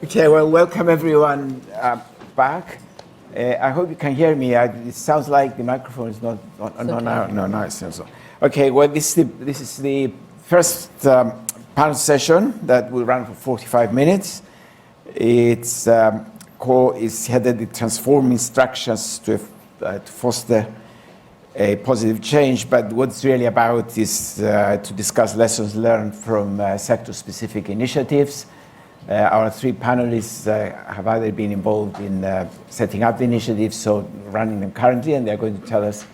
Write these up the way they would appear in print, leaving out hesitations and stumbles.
Okay, well, welcome everyone back. I hope you can hear me. It sounds like the microphone is not on. No, it sounds on. Okay, well, this is the first panel session that will run for 45 minutes. It's headed the Transforming Structures to foster a positive change, but what it's really about is to discuss lessons learned from sector-specific initiatives. Our three panelists have either been involved in setting up the initiatives or running them currently, and they're going to tell us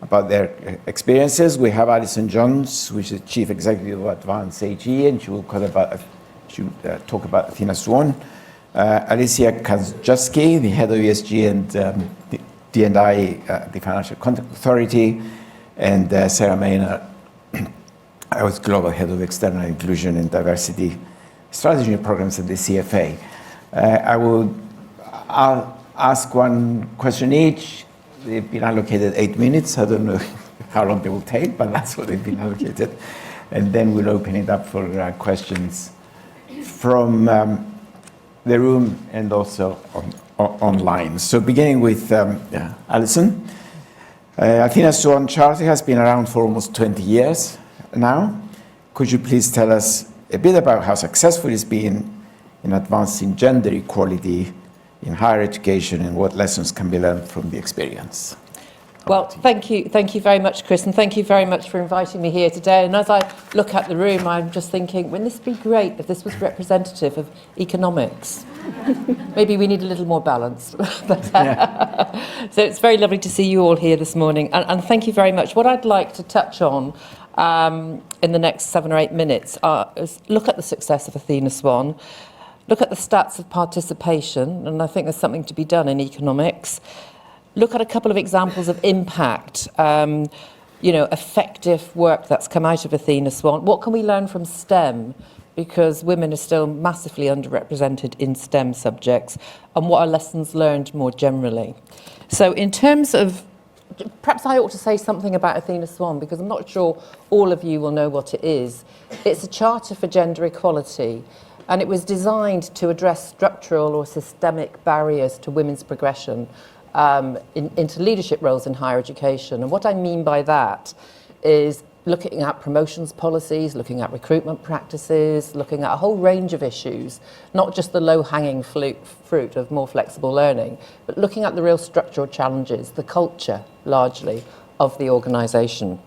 about their experiences. We have Alison Jones, who is the Chief Executive of Advance AG, and she will talk about Athena Swan. Alicia Kazjuski, the Head of ESG and D&I, the Financial Conduct Authority, and Sarah Maynard, I was Global Head of External Inclusion and Diversity Strategy Programs at the CFA. I'll ask one question each. They've been allocated 8 minutes. I don't know how long they will take, but that's what they've been allocated. And then we'll open it up for questions from the room and also online. So beginning with Alison. Athena Swan Charter has been around for almost 20 years now. Could you please tell us a bit about how successful it's been in advancing gender equality in higher education and what lessons can be learned from the experience? Well, thank you very much, Chris, and thank you very much for inviting me here today. And as I look at the room, I'm just thinking, wouldn't this be great if this was representative of economics? Maybe we need a little more balance. So it's very lovely to see you all here this morning, and thank you very much. What I'd like to touch on in the next 7 or 8 minutes is look at the success of Athena Swan, look at the stats of participation, and I think there's something to be done in economics. Look at a couple of examples of impact, effective work that's come out of Athena Swan. What can we learn from STEM? Because women are still massively underrepresented in STEM subjects, and what are lessons learned more generally? So in terms of, perhaps I ought to say something about Athena Swan, because I'm not sure all of you will know what it is. It's a charter for gender equality, and it was designed to address structural or systemic barriers to women's progression into leadership roles in higher education. And what I mean by that is looking at promotions policies, looking at recruitment practices, looking at a whole range of issues, not just the low-hanging fruit of more flexible learning, but looking at the real structural challenges, the culture, largely, of the organisation.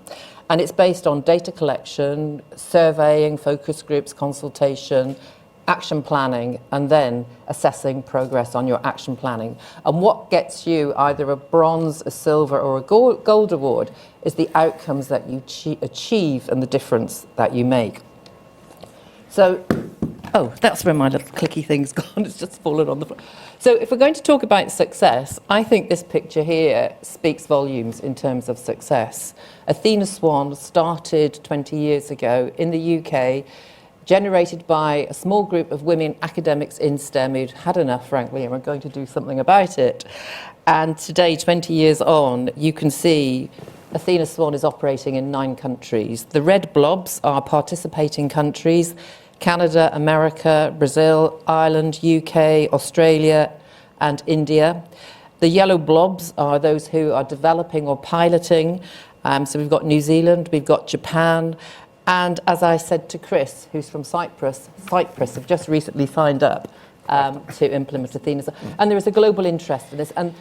And it's based on data collection, surveying, focus groups, consultation, action planning, and then assessing progress on your action planning. And what gets you either a bronze, a silver, or a gold award is the outcomes that you achieve and the difference that you make. So, that's where my little clicky thing's gone. It's just fallen on the floor. So if we're going to talk about success, I think this picture here speaks volumes in terms of success. Athena Swan started 20 years ago in the UK, generated by a small group of women academics in STEM who'd had enough, frankly, and were going to do something about it. And today, 20 years on, you can see Athena Swan is operating in 9 countries. The red blobs are participating countries: Canada, America, Brazil, Ireland, UK, Australia, and India. The yellow blobs are those who are developing or piloting. So we've got New Zealand, we've got Japan, and as I said to Chris, who's from Cyprus have just recently signed up to implement Athena. And there is a global interest in this. And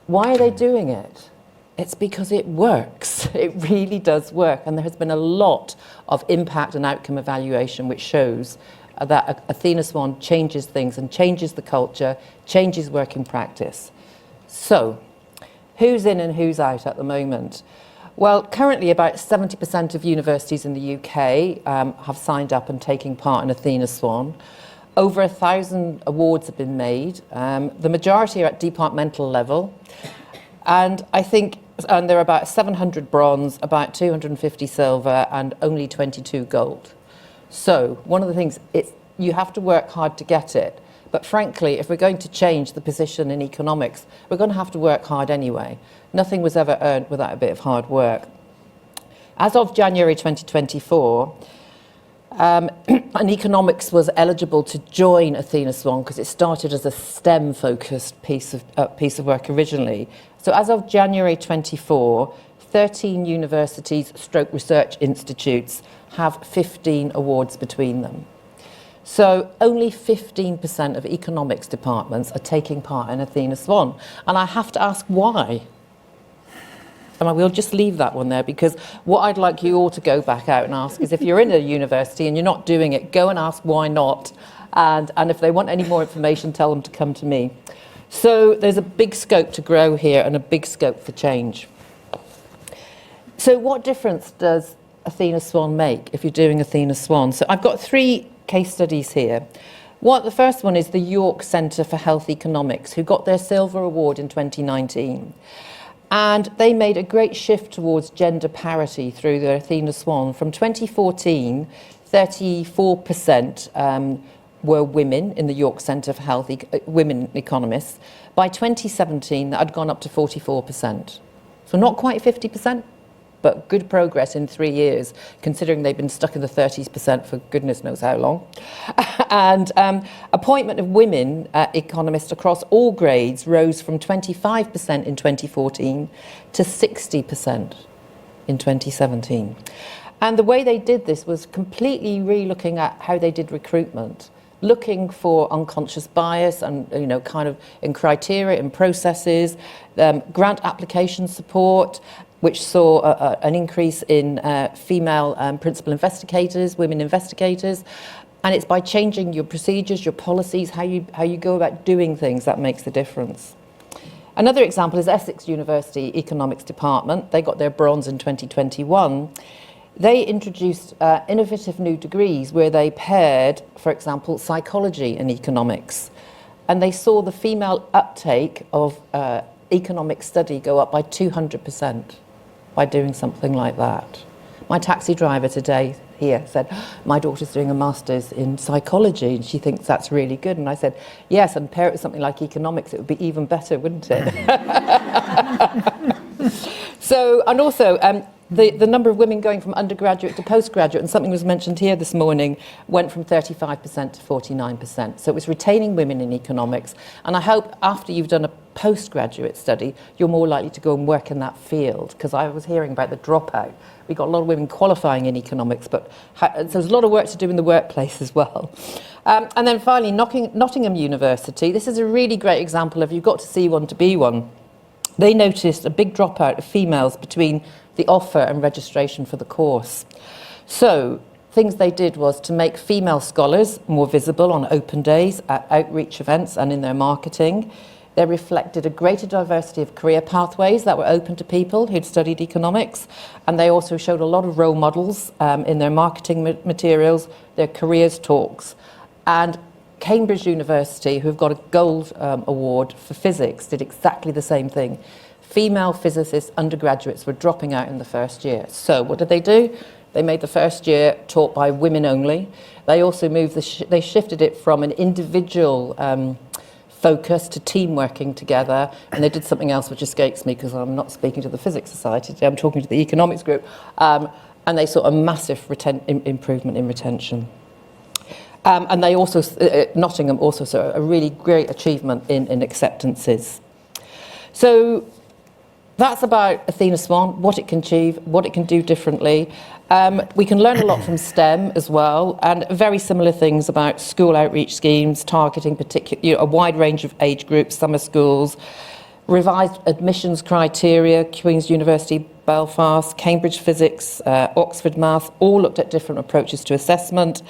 why are they doing it? It's because it works. It really does work. And there has been a lot of impact and outcome evaluation which shows that Athena Swan changes things and changes the culture, changes working practice. So, who's in and who's out at the moment? Well, currently about 70% of universities in the UK have signed up and taking part in Athena Swan. Over 1,000 awards have been made. The majority are at departmental level. And I think there are about 700 bronze, about 250 silver, and only 22 gold. So one of the things, you have to work hard to get it. But frankly, if we're going to change the position in economics, we're going to have to work hard anyway. Nothing was ever earned without a bit of hard work. As of January 2024, And economics was eligible to join Athena Swan because it started as a STEM-focused piece of work originally. So as of January 24, 13 universities stroke research institutes have 15 awards between them. So only 15% of economics departments are taking part in Athena Swan. And I have to ask why. And I will just leave that one there, because what I'd like you all to go back out and ask is, if you're in a university and you're not doing it, go and ask why not. And if they want any more information, tell them to come to me. So there's a big scope to grow here and a big scope for change. So what difference does Athena Swan make if you're doing Athena Swan? So I've got 3 case studies here. The first one is the York Centre for Health Economics, who got their Silver Award in 2019. And they made a great shift towards gender parity through their Athena Swan. From 2014, 34% were women in the York Centre for Health, women economists. By 2017, that had gone up to 44%. So not quite 50%, but good progress in 3 years, considering they've been stuck in the 30% for goodness knows how long. And appointment of women economists across all grades rose from 25% in 2014 to 60% in 2017. And the way they did this was completely re-looking at how they did recruitment, looking for unconscious bias and, kind of in criteria, in processes, grant application support, which saw an increase in female principal investigators, women investigators. And it's by changing your procedures, your policies, how you go about doing things that makes the difference. Another example is Essex University Economics Department. They got their bronze in 2021. They introduced innovative new degrees where they paired, for example, psychology and economics. And they saw the female uptake of economic study go up by 200%. By doing something like that. My taxi driver today here said, my daughter's doing a master's in psychology and she thinks that's really good. And I said, yes, and pair it with something like economics, it would be even better, wouldn't it? So, and also, the number of women going from undergraduate to postgraduate, and something was mentioned here this morning, went from 35% to 49%. So it was retaining women in economics. And I hope after you've done a postgraduate study, you're more likely to go and work in that field. Because I was hearing about the dropout. We got a lot of women qualifying in economics, but so there's a lot of work to do in the workplace as well. And then finally, Nottingham University. This is a really great example of you've got to see one to be one. They noticed a big dropout of females between the offer and registration for the course. So things they did was to make female scholars more visible on open days, at outreach events and in their marketing. They reflected a greater diversity of career pathways that were open to people who'd studied economics. And they also showed a lot of role models in their marketing materials, their careers talks. And Cambridge University, who've got a gold award for physics, did exactly the same thing. Female physicists, undergraduates, were dropping out in the first year. So what did they do? They made the first year taught by women only. They also moved, they shifted it from an individual focus to team working together. And they did something else which escapes me because I'm not speaking to the Physics Society today, I'm talking to the economics group. And they saw a massive improvement in retention. And they also, Nottingham also saw a really great achievement in acceptances. So that's about Athena Swan, what it can achieve, what it can do differently. We can learn a lot from STEM as well, and very similar things about school outreach schemes, targeting a wide range of age groups, summer schools, revised admissions criteria, Queen's University, Belfast, Cambridge Physics, Oxford Maths, all looked at different approaches to assessment,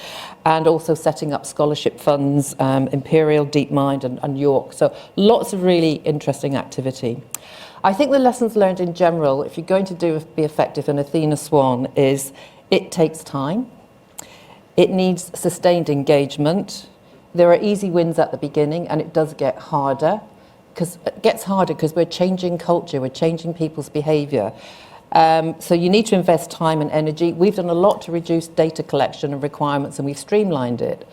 and also setting up scholarship funds, Imperial, DeepMind and York. So lots of really interesting activity. I think the lessons learned in general, if you're going to be effective in Athena Swan, is it takes time. It needs sustained engagement. There are easy wins at the beginning, and it does get harder. It gets harder because we're changing culture, we're changing people's behaviour. So you need to invest time and energy. We've done a lot to reduce data collection and requirements, and we've streamlined it.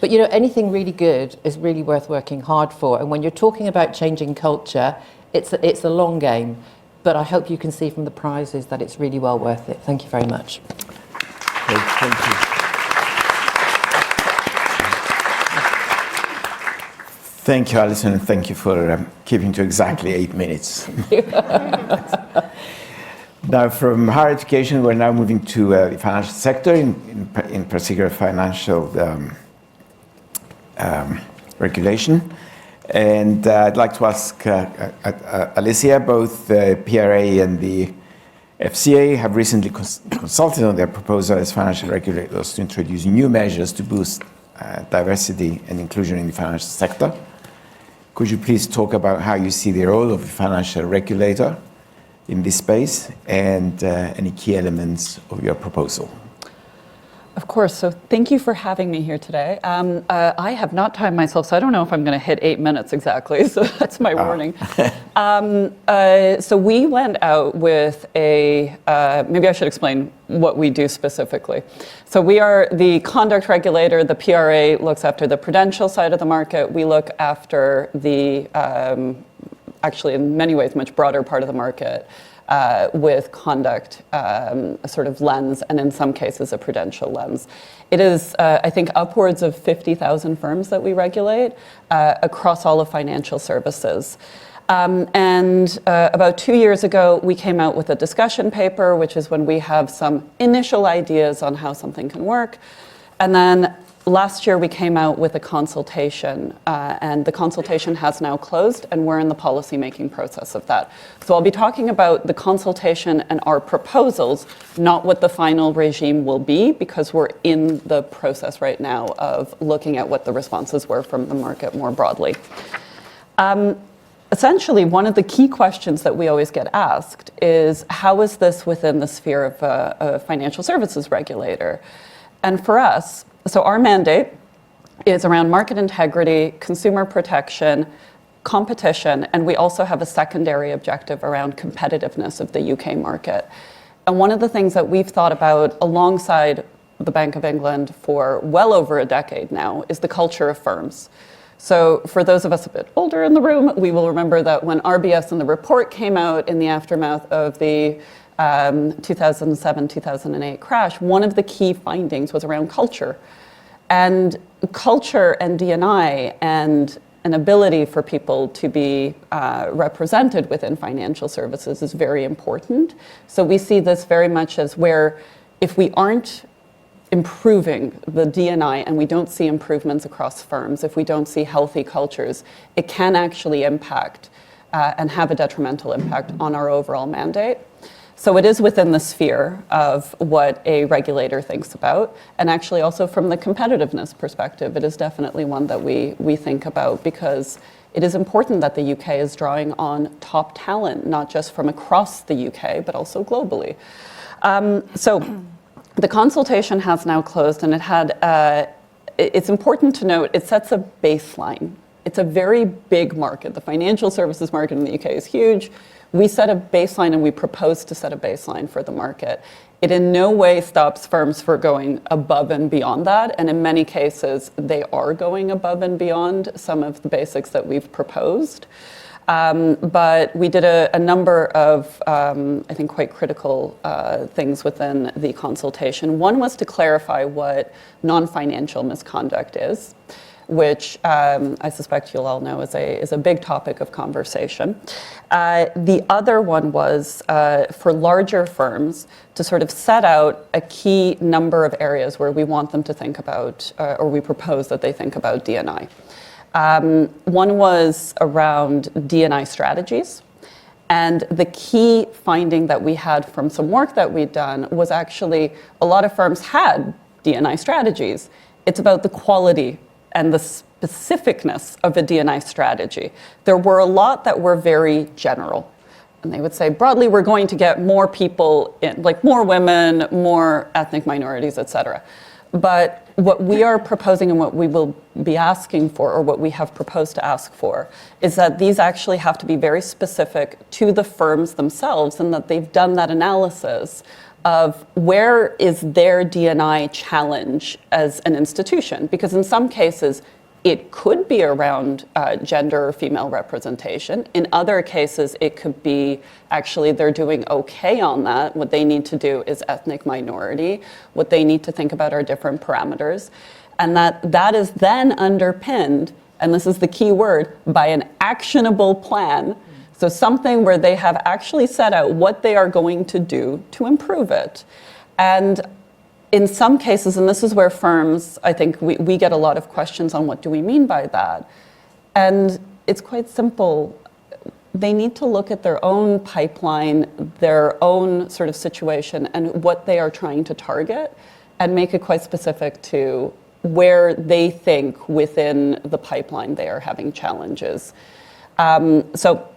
But anything really good is really worth working hard for. And when you're talking about changing culture, it's a long game. But I hope you can see from the prizes that it's really well worth it. Thank you very much. Thank you. Thank you, Alison, and thank you for keeping to exactly 8 minutes. Now, from higher education, we're now moving to the financial sector, in particular financial regulation. And I'd like to ask Alicia, both the PRA and the FCA have recently consulted on their proposal as financial regulators to introduce new measures to boost diversity and inclusion in the financial sector. Could you please talk about how you see the role of the financial regulator in this space and any key elements of your proposal? Of course. So thank you for having me here today. I have not timed myself, so I don't know if I'm going to hit 8 minutes exactly. So that's my warning. So we went out with maybe I should explain what we do specifically. So we are the conduct regulator. The PRA looks after the prudential side of the market. We look after the, actually in many ways, much broader part of the market. With conduct, a sort of lens, and in some cases a prudential lens. It is, I think, upwards of 50,000 firms that we regulate across all of financial services. And about 2 years ago, we came out with a discussion paper, which is when we have some initial ideas on how something can work. And then last year, we came out with a consultation, and the consultation has now closed, and we're in the policy-making process of that. So I'll be talking about the consultation and our proposals, not what the final regime will be, because we're in the process right now of looking at what the responses were from the market more broadly. Essentially, one of the key questions that we always get asked is, how is this within the sphere of a financial services regulator? And for us, so our mandate is around market integrity, consumer protection, competition, and we also have a secondary objective around competitiveness of the UK market. And one of the things that we've thought about alongside the Bank of England for well over a decade now is the culture of firms. So for those of us a bit older in the room, we will remember that when RBS and the report came out in the aftermath of the 2007-2008 crash, one of the key findings was around culture. And culture and D&I and an ability for people to be represented within financial services is very important. So we see this very much as where if we aren't improving the D&I and we don't see improvements across firms, if we don't see healthy cultures, it can actually impact and have a detrimental impact on our overall mandate. So it is within the sphere of what a regulator thinks about. And actually also from the competitiveness perspective, it is definitely one that we think about, because it is important that the UK is drawing on top talent, not just from across the UK, but also globally. So the consultation has now closed, and it's important to note, it sets a baseline. It's a very big market. The financial services market in the UK is huge. We set a baseline, and we propose to set a baseline for the market. It in no way stops firms from going above and beyond that, and in many cases, they are going above and beyond some of the basics that we've proposed. But we did a number of, I think, quite critical things within the consultation. One was to clarify what non-financial misconduct is, which I suspect you'll all know is a big topic of conversation. The other one was for larger firms to sort of set out a key number of areas where we want them to think about, or we propose that they think about D&I. One was around D&I strategies. And the key finding that we had from some work that we'd done was actually a lot of firms had D&I strategies. It's about the quality and the specificness of a D&I strategy. There were a lot that were very general. And they would say, broadly, we're going to get more people in, like more women, more ethnic minorities, et cetera. But what we are proposing and what we will be asking for, or what we have proposed to ask for, is that these actually have to be very specific to the firms themselves, and that they've done that analysis of where is their D&I challenge as an institution. Because in some cases, it could be around gender or female representation. In other cases, it could be actually they're doing okay on that. What they need to do is ethnic minority. What they need to think about are different parameters. And that is then underpinned and this is the key word, by an actionable plan. So something where they have actually set out what they are going to do to improve it. And in some cases, and this is where firms, I think we get a lot of questions on what do we mean by that. And it's quite simple. They need to look at their own pipeline, their own sort of situation, and what they are trying to target, and make it quite specific to where they think within the pipeline they are having challenges. So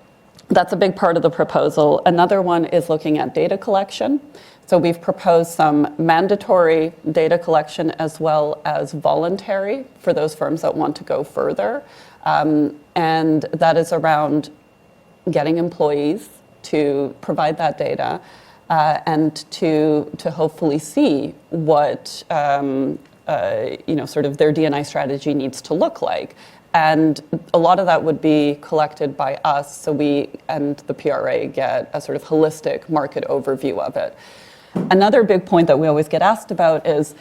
that's a big part of the proposal. Another one is looking at data collection. So we've proposed some mandatory data collection as well as voluntary for those firms that want to go further. And that is around getting employees to provide that data and to hopefully see what sort of their D&I strategy needs to look like. And a lot of that would be collected by us, so we and the PRA get a sort of holistic market overview of it. Another big point that we always get asked about is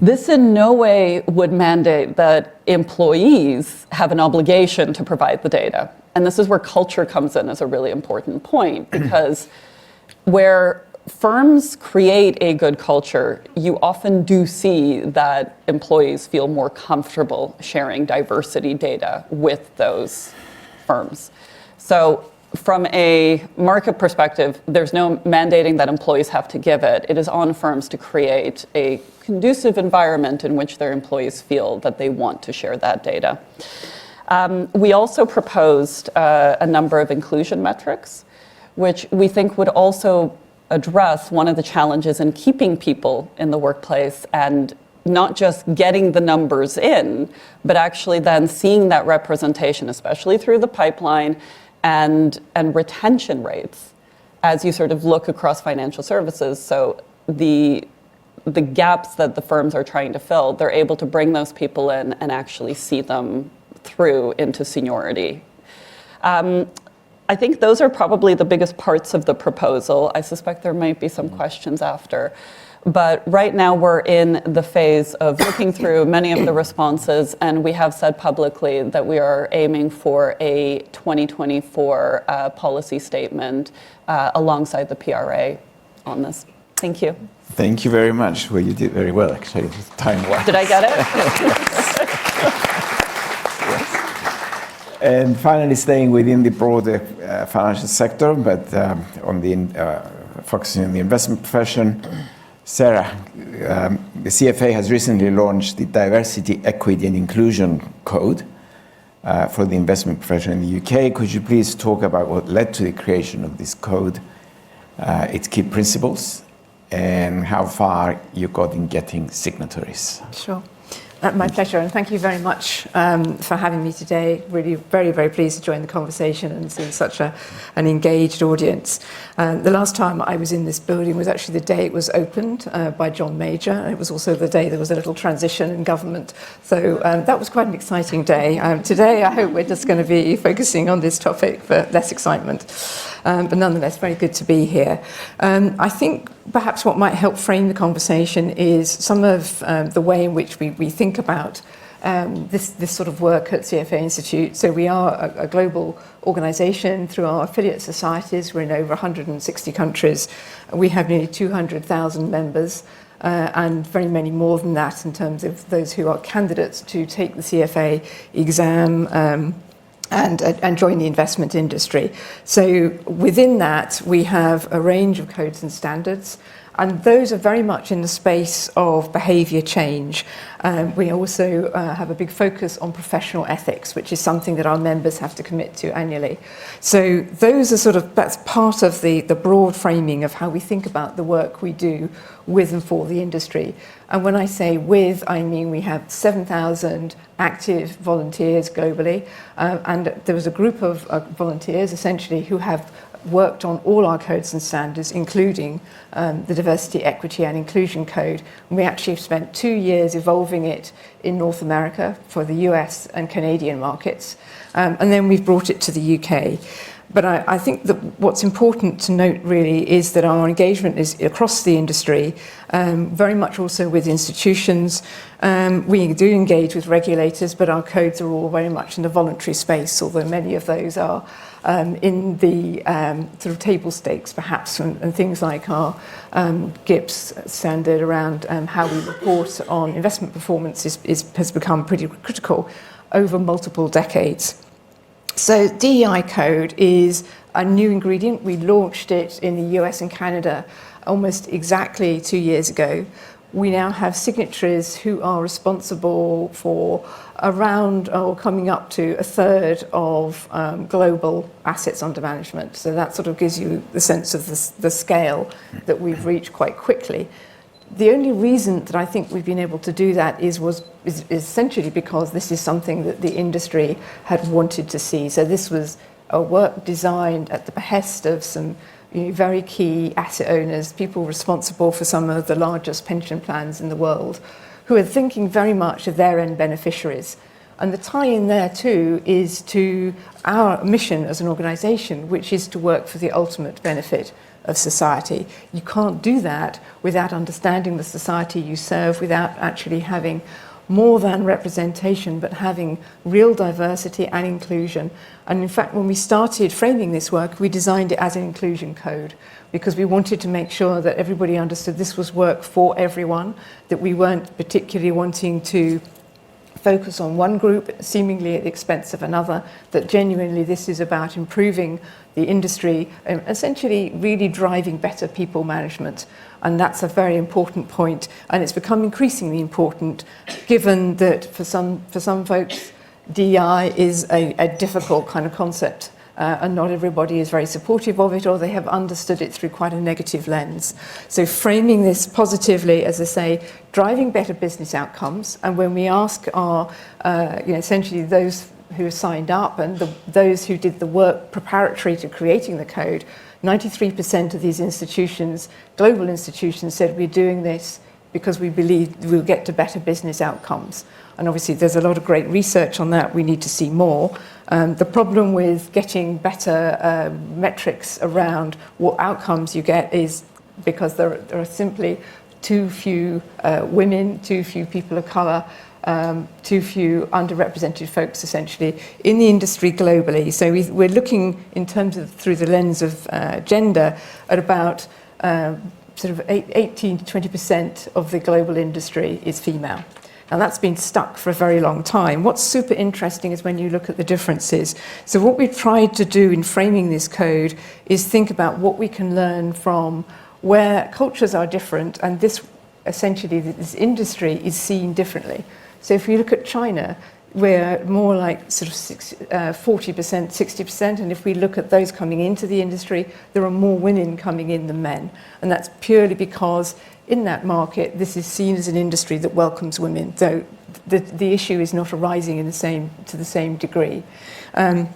this in no way would mandate that employees have an obligation to provide the data. And this is where culture comes in as a really important point, because where firms create a good culture, you often do see that employees feel more comfortable sharing diversity data with those firms. So from a market perspective, there's no mandating that employees have to give it. It is on firms to create a conducive environment in which their employees feel that they want to share that data. We also proposed a number of inclusion metrics, which we think would also address one of the challenges in keeping people in the workplace, and not just getting the numbers in, but actually then seeing that representation, especially through the pipeline, and retention rates as you sort of look across financial services. So the gaps that the firms are trying to fill, they're able to bring those people in and actually see them through into seniority. I think those are probably the biggest parts of the proposal. I suspect there might be some questions after. But right now we're in the phase of looking through many of the responses, and we have said publicly that we are aiming for a 2024 policy statement alongside the PRA on this. Thank you. Thank you very much. Well, you did very well, actually, time-wise. Did I get it? And finally, staying within the broader financial sector, but focusing on the investment profession, Sarah, the CFA has recently launched the Diversity, Equity and Inclusion Code for the investment profession in the UK. Could you please talk about what led to the creation of this code, its key principles, and how far you got in getting signatories? Sure. My pleasure, and thank you very much for having me today. Really very, very pleased to join the conversation and see such an engaged audience. The last time I was in this building was actually the day it was opened by John Major. It was also the day there was a little transition in government. So that was quite an exciting day. Today, I hope we're just going to be focusing on this topic for less excitement. But nonetheless, very good to be here. I think perhaps what might help frame the conversation is some of the way in which we think about this sort of work at CFA Institute. So we are a global organisation through our affiliate societies. We're in over 160 countries. We have nearly 200,000 members and very many more than that in terms of those who are candidates to take the CFA exam and join the investment industry. So within that, we have a range of codes and standards, and those are very much in the space of behaviour change. We also have a big focus on professional ethics, which is something that our members have to commit to annually. So those are that's part of the broad framing of how we think about the work we do with and for the industry. And when I say with, I mean we have 7,000 active volunteers globally, and there was a group of volunteers essentially who have worked on all our codes and standards, including the Diversity, Equity and Inclusion Code. And we actually spent 2 years evolving it in North America for the US and Canadian markets, and then we've brought it to the UK. But I think that what's important to note really is that our engagement is across the industry, very much also with institutions. We do engage with regulators, but our codes are all very much in the voluntary space, although many of those are in the sort of table stakes perhaps, and things like our GIPS standard around how we report on investment performance has become pretty critical over multiple decades. So DEI code is a new ingredient. We launched it in the US and Canada almost exactly 2 years ago. We now have signatories who are responsible for around or coming up to a third of global assets under management. So that sort of gives you the sense of the scale that we've reached quite quickly. The only reason that I think we've been able to do that is essentially because this is something that the industry had wanted to see. So this was a work designed at the behest of some very key asset owners, people responsible for some of the largest pension plans in the world, who are thinking very much of their end beneficiaries. And the tie-in there too is to our mission as an organisation, which is to work for the ultimate benefit of society. You can't do that without understanding the society you serve, without actually having more than representation, but having real diversity and inclusion. And in fact, when we started framing this work, we designed it as an inclusion code because we wanted to make sure that everybody understood this was work for everyone, that we weren't particularly wanting to focus on one group seemingly at the expense of another, that genuinely this is about improving the industry and essentially really driving better people management. And that's a very important point, and it's become increasingly important given that for some folks DEI is a difficult kind of concept, and not everybody is very supportive of it, or they have understood it through quite a negative lens. So framing this positively, as I say, driving better business outcomes, and when we ask our, essentially those who signed up and those who did the work preparatory to creating the code, 93% of these institutions, global institutions, said we're doing this because we believe we'll get to better business outcomes. And obviously there's a lot of great research on that. We need to see more. The problem with getting better metrics around what outcomes you get is because there are simply too few women, too few people of colour, too few underrepresented folks essentially in the industry globally. So we're looking in terms of through the lens of gender at about sort of 18 to 20% of the global industry is female. Now that's been stuck for a very long time. What's super interesting is when you look at the differences. So what we've tried to do in framing this code is think about what we can learn from where cultures are different, and this essentially this industry is seen differently. So if you look at China, we're more like sort of 40%, 60%, and if we look at those coming into the industry, there are more women coming in than men. And that's purely because in that market, this is seen as an industry that welcomes women, though the issue is not arising to the same degree. And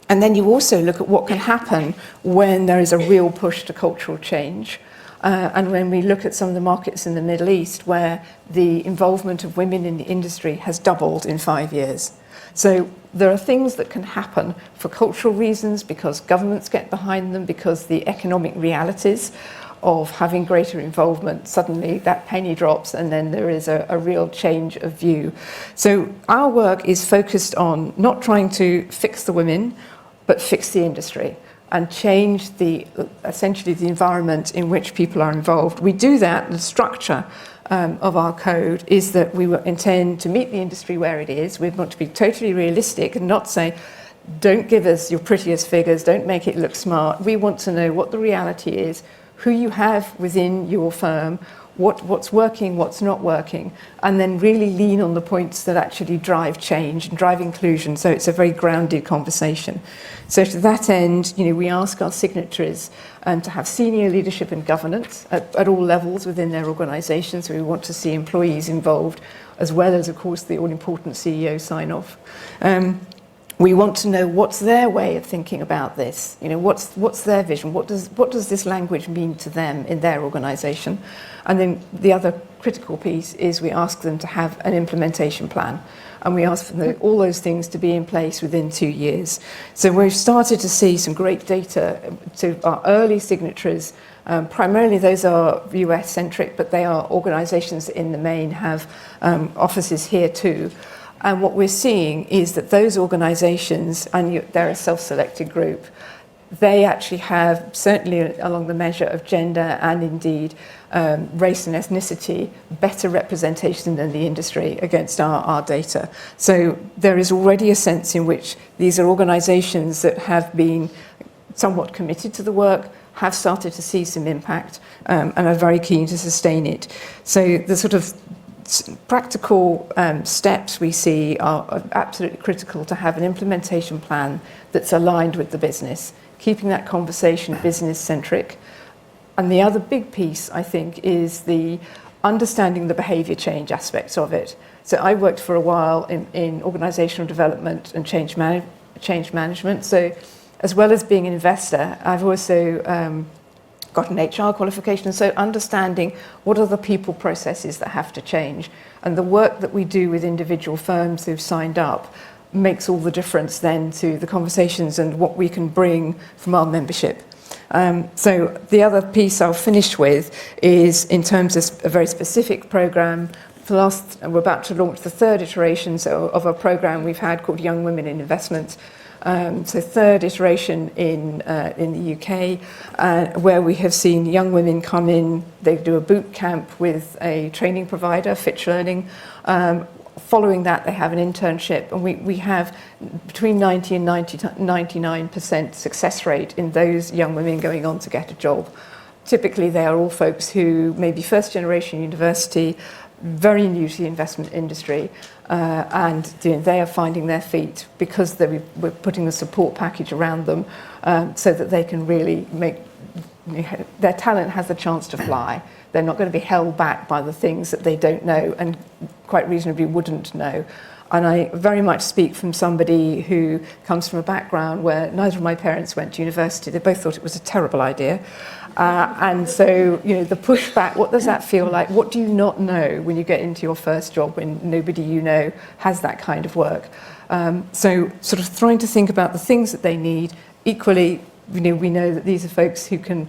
then you also look at what can happen when there is a real push to cultural change. And when we look at some of the markets in the Middle East where the involvement of women in the industry has doubled in 5 years. So there are things that can happen for cultural reasons, because governments get behind them, because the economic realities of having greater involvement, suddenly that penny drops and then there is a real change of view. So our work is focused on not trying to fix the women, but fix the industry and change essentially the environment in which people are involved. We do that, the structure of our code is that we intend to meet the industry where it is. We want to be totally realistic and not say, don't give us your prettiest figures, don't make it look smart. We want to know what the reality is, who you have within your firm, what's working, what's not working, and then really lean on the points that actually drive change and drive inclusion. So it's a very grounded conversation. So to that end, we ask our signatories to have senior leadership and governance at all levels within their organisations. So we want to see employees involved, as well as, of course, the all-important CEO sign-off. We want to know what's their way of thinking about this. You know, what's their vision? What does this language mean to them in their organisation? And then the other critical piece is we ask them to have an implementation plan. And we ask for all those things to be in place within 2 years. So we've started to see some great data to our early signatories. Primarily those are US-centric, but they are organisations that in the main have offices here too. And what we're seeing is that those organisations, and they're a self-selected group, they actually have, certainly along the measure of gender and indeed race and ethnicity, better representation than the industry against our data. So there is already a sense in which these are organisations that have been somewhat committed to the work, have started to see some impact, and are very keen to sustain it. So the sort of practical steps we see are absolutely critical to have an implementation plan that's aligned with the business, keeping that conversation business-centric. And the other big piece, I think, is the understanding the behaviour change aspects of it. So I worked for a while in organisational development and change management. So as well as being an investor, I've also got an HR qualification. So understanding what are the people processes that have to change. And the work that we do with individual firms who've signed up makes all the difference then to the conversations and what we can bring from our membership. So the other piece I'll finish with is in terms of a very specific programme. We're about to launch the third iteration of a programme we've had called Young Women in Investment. So third iteration in the UK, where we have seen young women come in, they do a boot camp with a training provider, Fitch Learning. Following that, they have an internship, and we have between 90 and 99% success rate in those young women going on to get a job. Typically, they are all folks who may be first generation university, very new to the investment industry, and they are finding their feet because we're putting a support package around them so that they can really their talent has a chance to fly. They're not going to be held back by the things that they don't know and quite reasonably wouldn't know. And I very much speak from somebody who comes from a background where neither of my parents went to university. They both thought it was a terrible idea. And so, the pushback, what does that feel like? What do you not know when you get into your first job when nobody you know has that kind of work? So sort of trying to think about the things that they need. Equally, we know that these are folks who can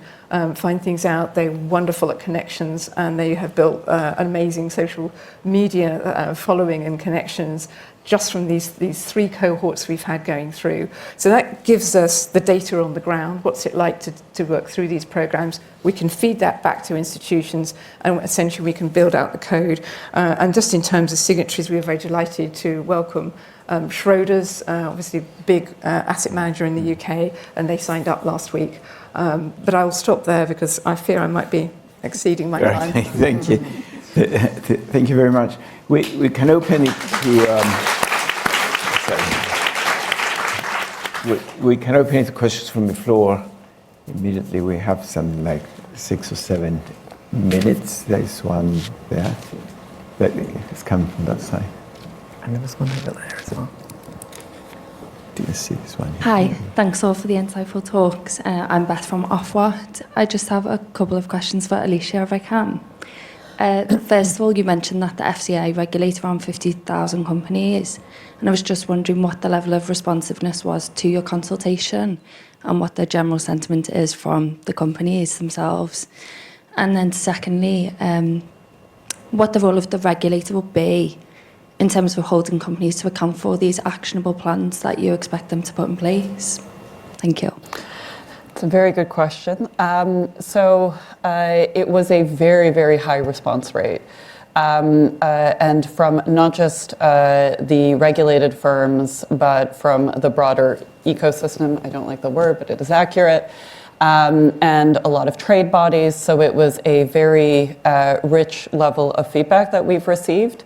find things out. They're wonderful at connections, and they have built an amazing social media following and connections just from these three cohorts we've had going through. So that gives us the data on the ground. What's it like to work through these programs? We can feed that back to institutions, and essentially we can build out the code. And just in terms of signatories, we are very delighted to welcome Schroders, obviously a big asset manager in the UK, and they signed up last week. But I'll stop there because I fear I might be exceeding my time. Thank you. Thank you very much. We can open it to we can open it to questions from the floor immediately. We have some 6 or 7 minutes. There's one there that is coming from that side. And there was one over there as well. Do you see this one? Hi, thanks all for the insightful talks. I'm Beth from Ofwat. I just have a couple of questions for Alicia, if I can. First of all, you mentioned that the FCA regulates around 50,000 companies, and I was just wondering what the level of responsiveness was to your consultation and what the general sentiment is from the companies themselves. And then secondly, what the role of the regulator will be in terms of holding companies to account for these actionable plans that you expect them to put in place. Thank you. It's a very good question. It was a very, very high response rate. And from not just the regulated firms, but from the broader ecosystem. I don't like the word, but it is accurate. And a lot of trade bodies. So it was a very rich level of feedback that we've received.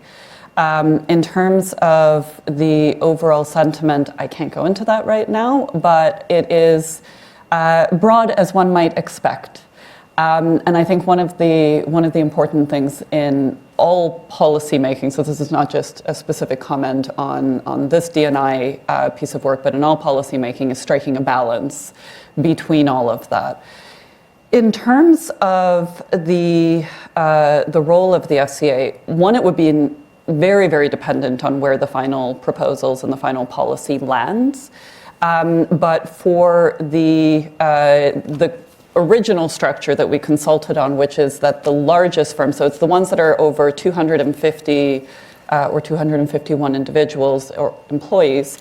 In terms of the overall sentiment, I can't go into that right now, but it is broad as one might expect. And I think one of the important things in all policy making, so this is not just a specific comment on this D&I piece of work, but in all policy making, is striking a balance between all of that. In terms of the role of the FCA, one, it would be very, very dependent on where the final proposals and the final policy lands. But for the original structure that we consulted on, which is that the largest firms, so it's the ones that are over 250 or 251 individuals or employees,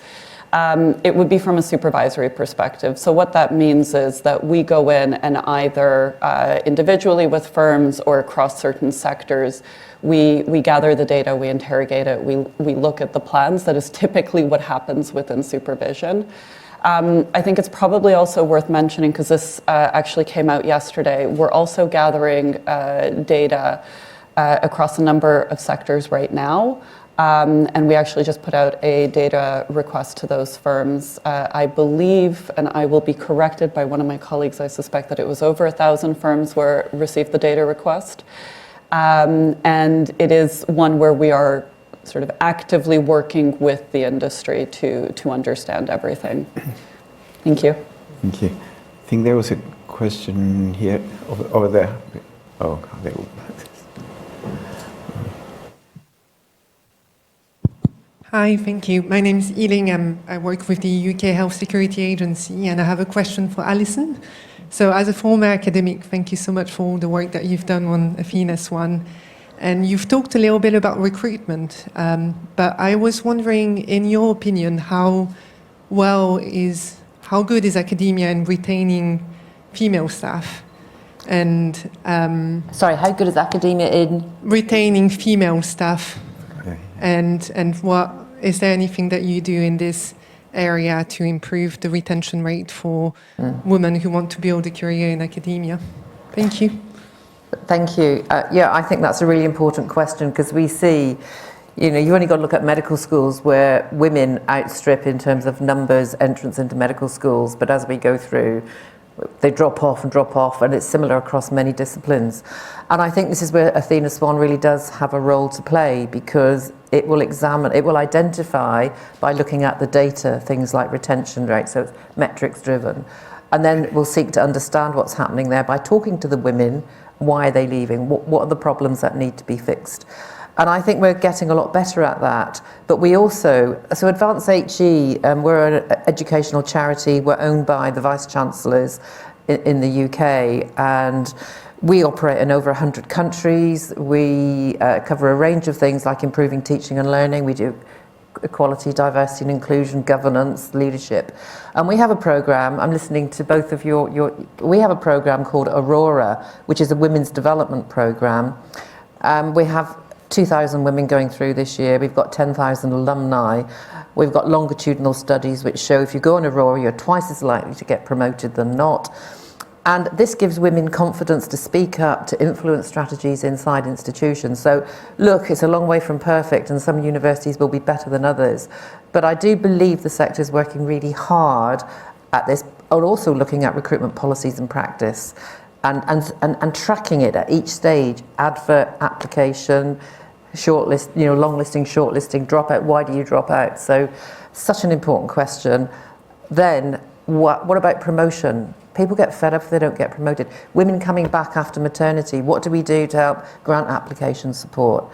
it would be from a supervisory perspective. So what that means is that we go in and either individually with firms or across certain sectors, we gather the data, we interrogate it, we look at the plans. That is typically what happens within supervision. I think it's probably also worth mentioning, because this actually came out yesterday, we're also gathering data across a number of sectors right now. And we actually just put out a data request to those firms. I believe, and I will be corrected by one of my colleagues, I suspect that it was over 1,000 firms received the data request. And it is one where we are sort of actively working with the industry to understand everything. Thank you. Thank you. I think there was a question here, over there. Oh, there. Hi, thank you. My name is Ealing. I work with the UK Health Security Agency, and I have a question for Alison. So as a former academic, thank you so much for all the work that you've done on Athena-SWAN. And you've talked a little bit about recruitment, but I was wondering, in your opinion, how good is academia in retaining female staff? And Sorry, how good is academia in retaining female staff? Okay. And what is there anything that you do in this area to improve the retention rate for women who want to build a career in academia? Thank you. Thank you. Yeah, I think that's a really important question, because we see, you've only got to look at medical schools where women outstrip in terms of numbers entrance into medical schools, but as we go through, they drop off, and it's similar across many disciplines. And I think this is where Athena-SWAN really does have a role to play, because it will identify by looking at the data, things like retention rate, so it's metrics driven. And then we'll seek to understand what's happening there by talking to the women. Why are they leaving? What are the problems that need to be fixed? And I think we're getting a lot better at that. But we also, so Advance HE, we're an educational charity. We're owned by the Vice Chancellors in the UK. And we operate in over 100 countries. We cover a range of things like improving teaching and learning. We do equality, diversity and inclusion, governance, leadership. And we have a program, I'm listening to both of we have a program called Aurora, which is a women's development program. We have 2,000 women going through this year. We've got 10,000 alumni. We've got longitudinal studies which show if you go on Aurora, you're twice as likely to get promoted than not. And this gives women confidence to speak up, to influence strategies inside institutions. So look, it's a long way from perfect, and some universities will be better than others. But I do believe the sector is working really hard at this, and also looking at recruitment policies and practice, and tracking it at each stage: advert, application, shortlist, long listing, shortlisting, dropout. Why do you drop out? So, such an important question. Then, what about promotion? People get fed up if they don't get promoted. Women coming back after maternity, what do we do to help grant application support?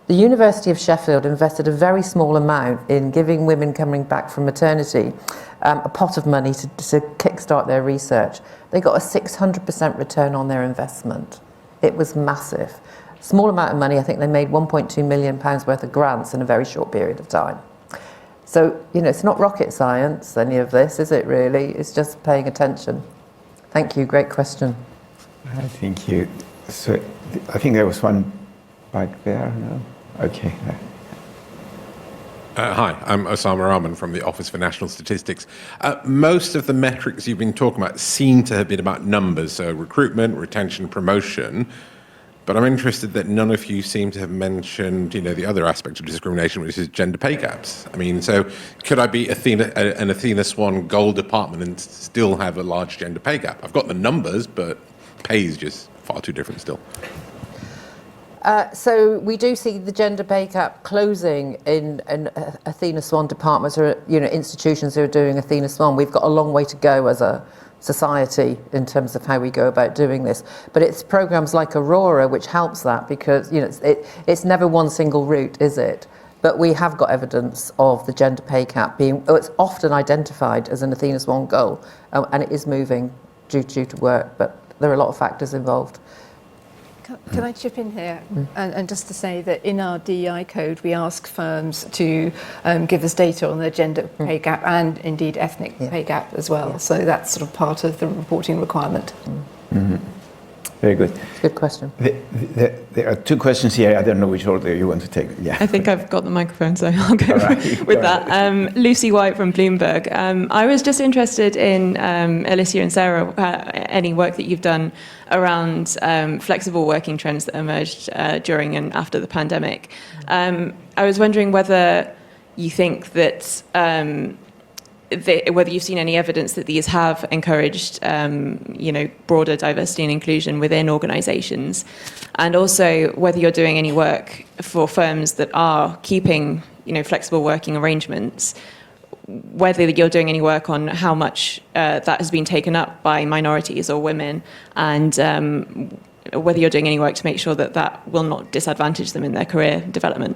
The University of Sheffield invested a very small amount in giving women coming back from maternity a pot of money to kickstart their research. They got a 600% return on their investment. It was massive. Small amount of money, I think they made £1.2 million worth of grants in a very short period of time. So, it's not rocket science, any of this, is it really? It's just paying attention. Thank you, great question. Thank you. So I think there was one back there. No? Okay. Hi, I'm Osama Rahman from the Office for National Statistics. Most of the metrics you've been talking about seem to have been about numbers, so recruitment, retention, promotion. But I'm interested that none of you seem to have mentioned, the other aspect of discrimination, which is gender pay gaps. I mean, so could I be an Athena-SWAN Gold department and still have a large gender pay gap? I've got the numbers, but pay is just far too different still. So we do see the gender pay gap closing in Athena Swan departments or institutions who are doing Athena Swan. We've got a long way to go as a society in terms of how we go about doing this. But it's programs like Aurora which helps that, because it's never one single route, is it? But we have got evidence of the gender pay gap it's often identified as an Athena Swan goal, and it is moving due to work, but there are a lot of factors involved. Can I chip in here? And just to say that in our DEI code, we ask firms to give us data on their gender pay gap and indeed ethnic pay gap as well. So that's sort of part of the reporting requirement. Very good. Good question. There are two questions here. I don't know which order you want to take. Yeah. I think I've got the microphone, so I'll go right. with that. Lucy White from Bloomberg. I was just interested in, Alicia and Sarah, any work that you've done around flexible working trends that emerged during and after the pandemic. I was wondering whether you think that whether you've seen any evidence that these have encouraged, broader diversity and inclusion within organisations, and also whether you're doing any work for firms that are keeping, flexible working arrangements, whether you're doing any work on how much that has been taken up by minorities or women, and whether you're doing any work to make sure that that will not disadvantage them in their career development.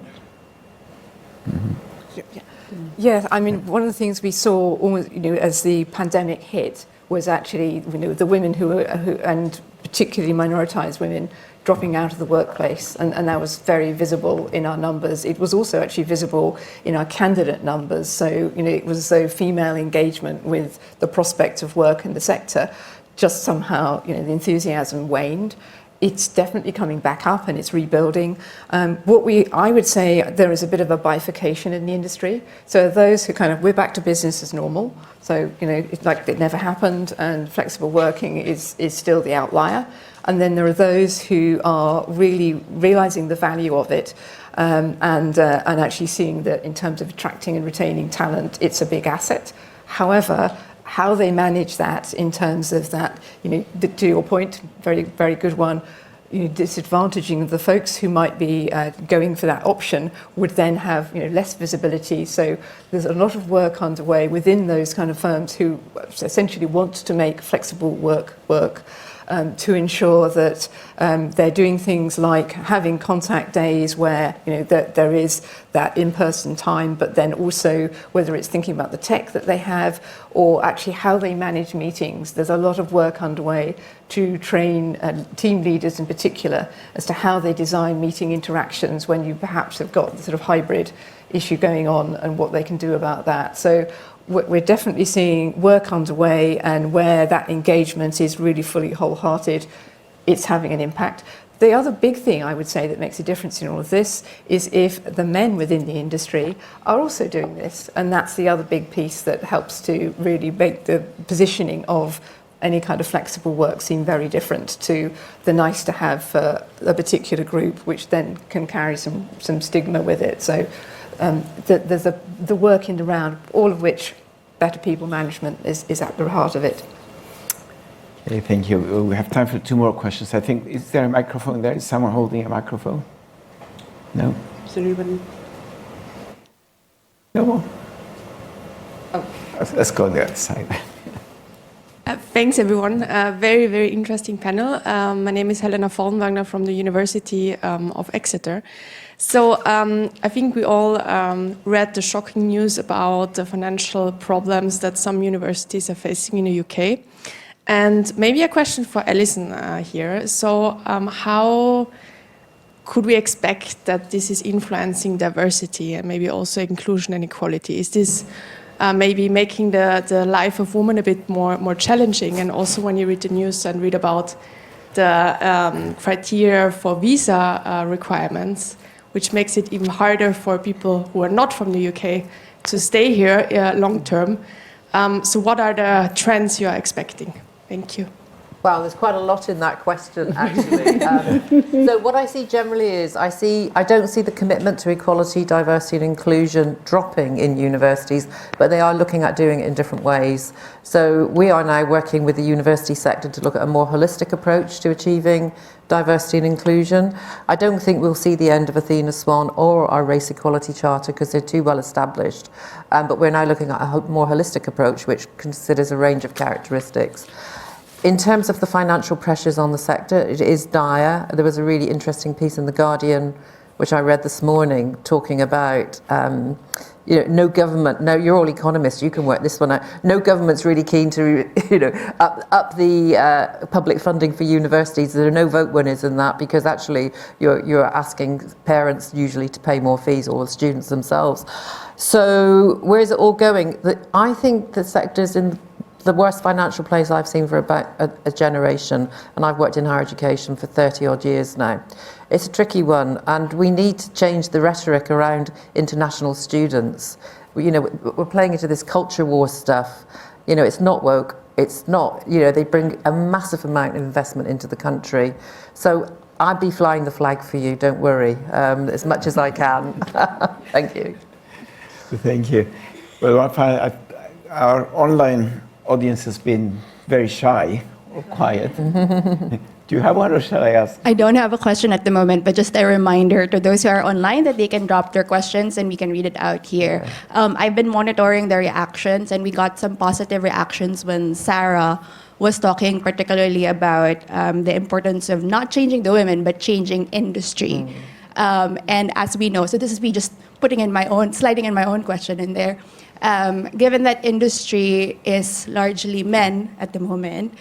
Yeah, I mean, one of the things we saw almost, as the pandemic hit was actually, the women who and particularly minoritized women dropping out of the workplace, and that was very visible in our numbers. It was also actually visible in our candidate numbers. So, it was as though female engagement with the prospect of work in the sector just somehow, the enthusiasm waned. It's definitely coming back up and it's rebuilding. I would say there is a bit of a bifurcation in the industry. So those who we're back to business as normal. So, it's like it never happened, and flexible working is still the outlier. And then there are those who are really realizing the value of it, and actually seeing that in terms of attracting and retaining talent, it's a big asset. However, how they manage that in terms of that, to your point, very, very good one, disadvantaging the folks who might be going for that option would then have less visibility. So there's a lot of work underway within those kind of firms who essentially want to make flexible work to ensure that they're doing things like having contact days where that there is that in-person time, but then also whether it's thinking about the tech that they have or actually how they manage meetings. There's a lot of work underway to train team leaders in particular as to how they design meeting interactions when you perhaps have got the sort of hybrid issue going on and what they can do about that. So we're definitely seeing work underway, and where that engagement is really fully wholehearted, it's having an impact. The other big thing I would say that makes a difference in all of this is if the men within the industry are also doing this, and that's the other big piece that helps to really make the positioning of any kind of flexible work seem very different to the nice to have for a particular group, which then can carry some stigma with it. So there's the work in the round, all of which better people management is at the heart of it. Okay, thank you. We have time for two more questions. I think, is there a microphone there? Is someone holding a microphone? No? Is there anybody? No more? Oh. Let's go on the other side. Thanks, everyone. Very, very interesting panel. My name is Helena Vollenwagner from the University of Exeter. So I think we all read the shocking news about the financial problems that some universities are facing in the UK. And maybe a question for Alison here. So how could we expect that this is influencing diversity and maybe also inclusion and equality? Is this maybe making the life of women a bit more challenging? And also when you read the news and read about the criteria for visa requirements, which makes it even harder for people who are not from the UK to stay here long term. So what are the trends you are expecting? Thank you. Wow, there's quite a lot in that question, actually. So what I see generally is I don't see the commitment to equality, diversity and inclusion dropping in universities, but they are looking at doing it in different ways. So we are now working with the university sector to look at a more holistic approach to achieving diversity and inclusion. I don't think we'll see the end of Athena Swan or our Race Equality Charter because they're too well established. But we're now looking at a more holistic approach which considers a range of characteristics. In terms of the financial pressures on the sector, it is dire. There was a really interesting piece in The Guardian, which I read this morning, talking about no government, no, you're all economists, you can work this one out. No government's really keen to, up the public funding for universities. There are no vote winners in that because actually you're asking parents usually to pay more fees or the students themselves. So where is it all going? I think the sector's in the worst financial place I've seen for about a generation, and I've worked in higher education for 30 odd years now. It's a tricky one, and we need to change the rhetoric around international students. We're playing into this culture war stuff. It's not woke. It's not, they bring a massive amount of investment into the country. So I'd be flying the flag for you, don't worry, as much as I can. Thank you. Thank you. Well, our online audience has been very shy or quiet. Do you have one or shall I ask? I don't have a question at the moment, but just a reminder to those who are online that they can drop their questions and we can read it out here. I've been monitoring the reactions and we got some positive reactions when Sarah was talking particularly about the importance of not changing the women, but changing industry. And as we know, so this is me just sliding in my own question in there. Given that industry is largely men at the moment,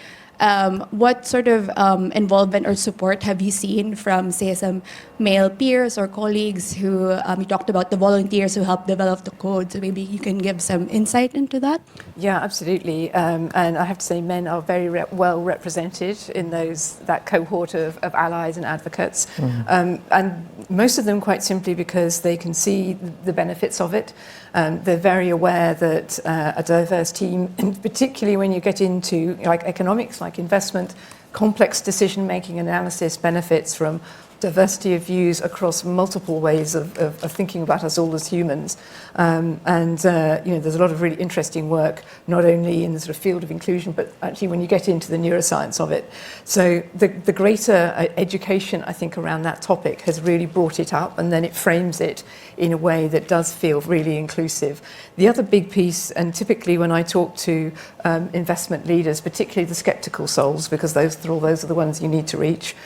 what sort of involvement or support have you seen from, say, some male peers or colleagues who, you talked about the volunteers who helped develop the code, so maybe you can give some insight into that? Yeah, absolutely. And I have to say men are very well represented in that cohort of allies and advocates. And most of them quite simply because they can see the benefits of it. They're very aware that a diverse team, and particularly when you get into like economics, like investment, complex decision-making analysis benefits from diversity of views across multiple ways of thinking about us all as humans. There's a lot of really interesting work, not only in the sort of field of inclusion, but actually when you get into the neuroscience of it. So the greater education, I think, around that topic has really brought it up, and then it frames it in a way that does feel really inclusive. The other big piece, and typically when I talk to investment leaders, particularly the skeptical souls, because those are the ones you need to reach,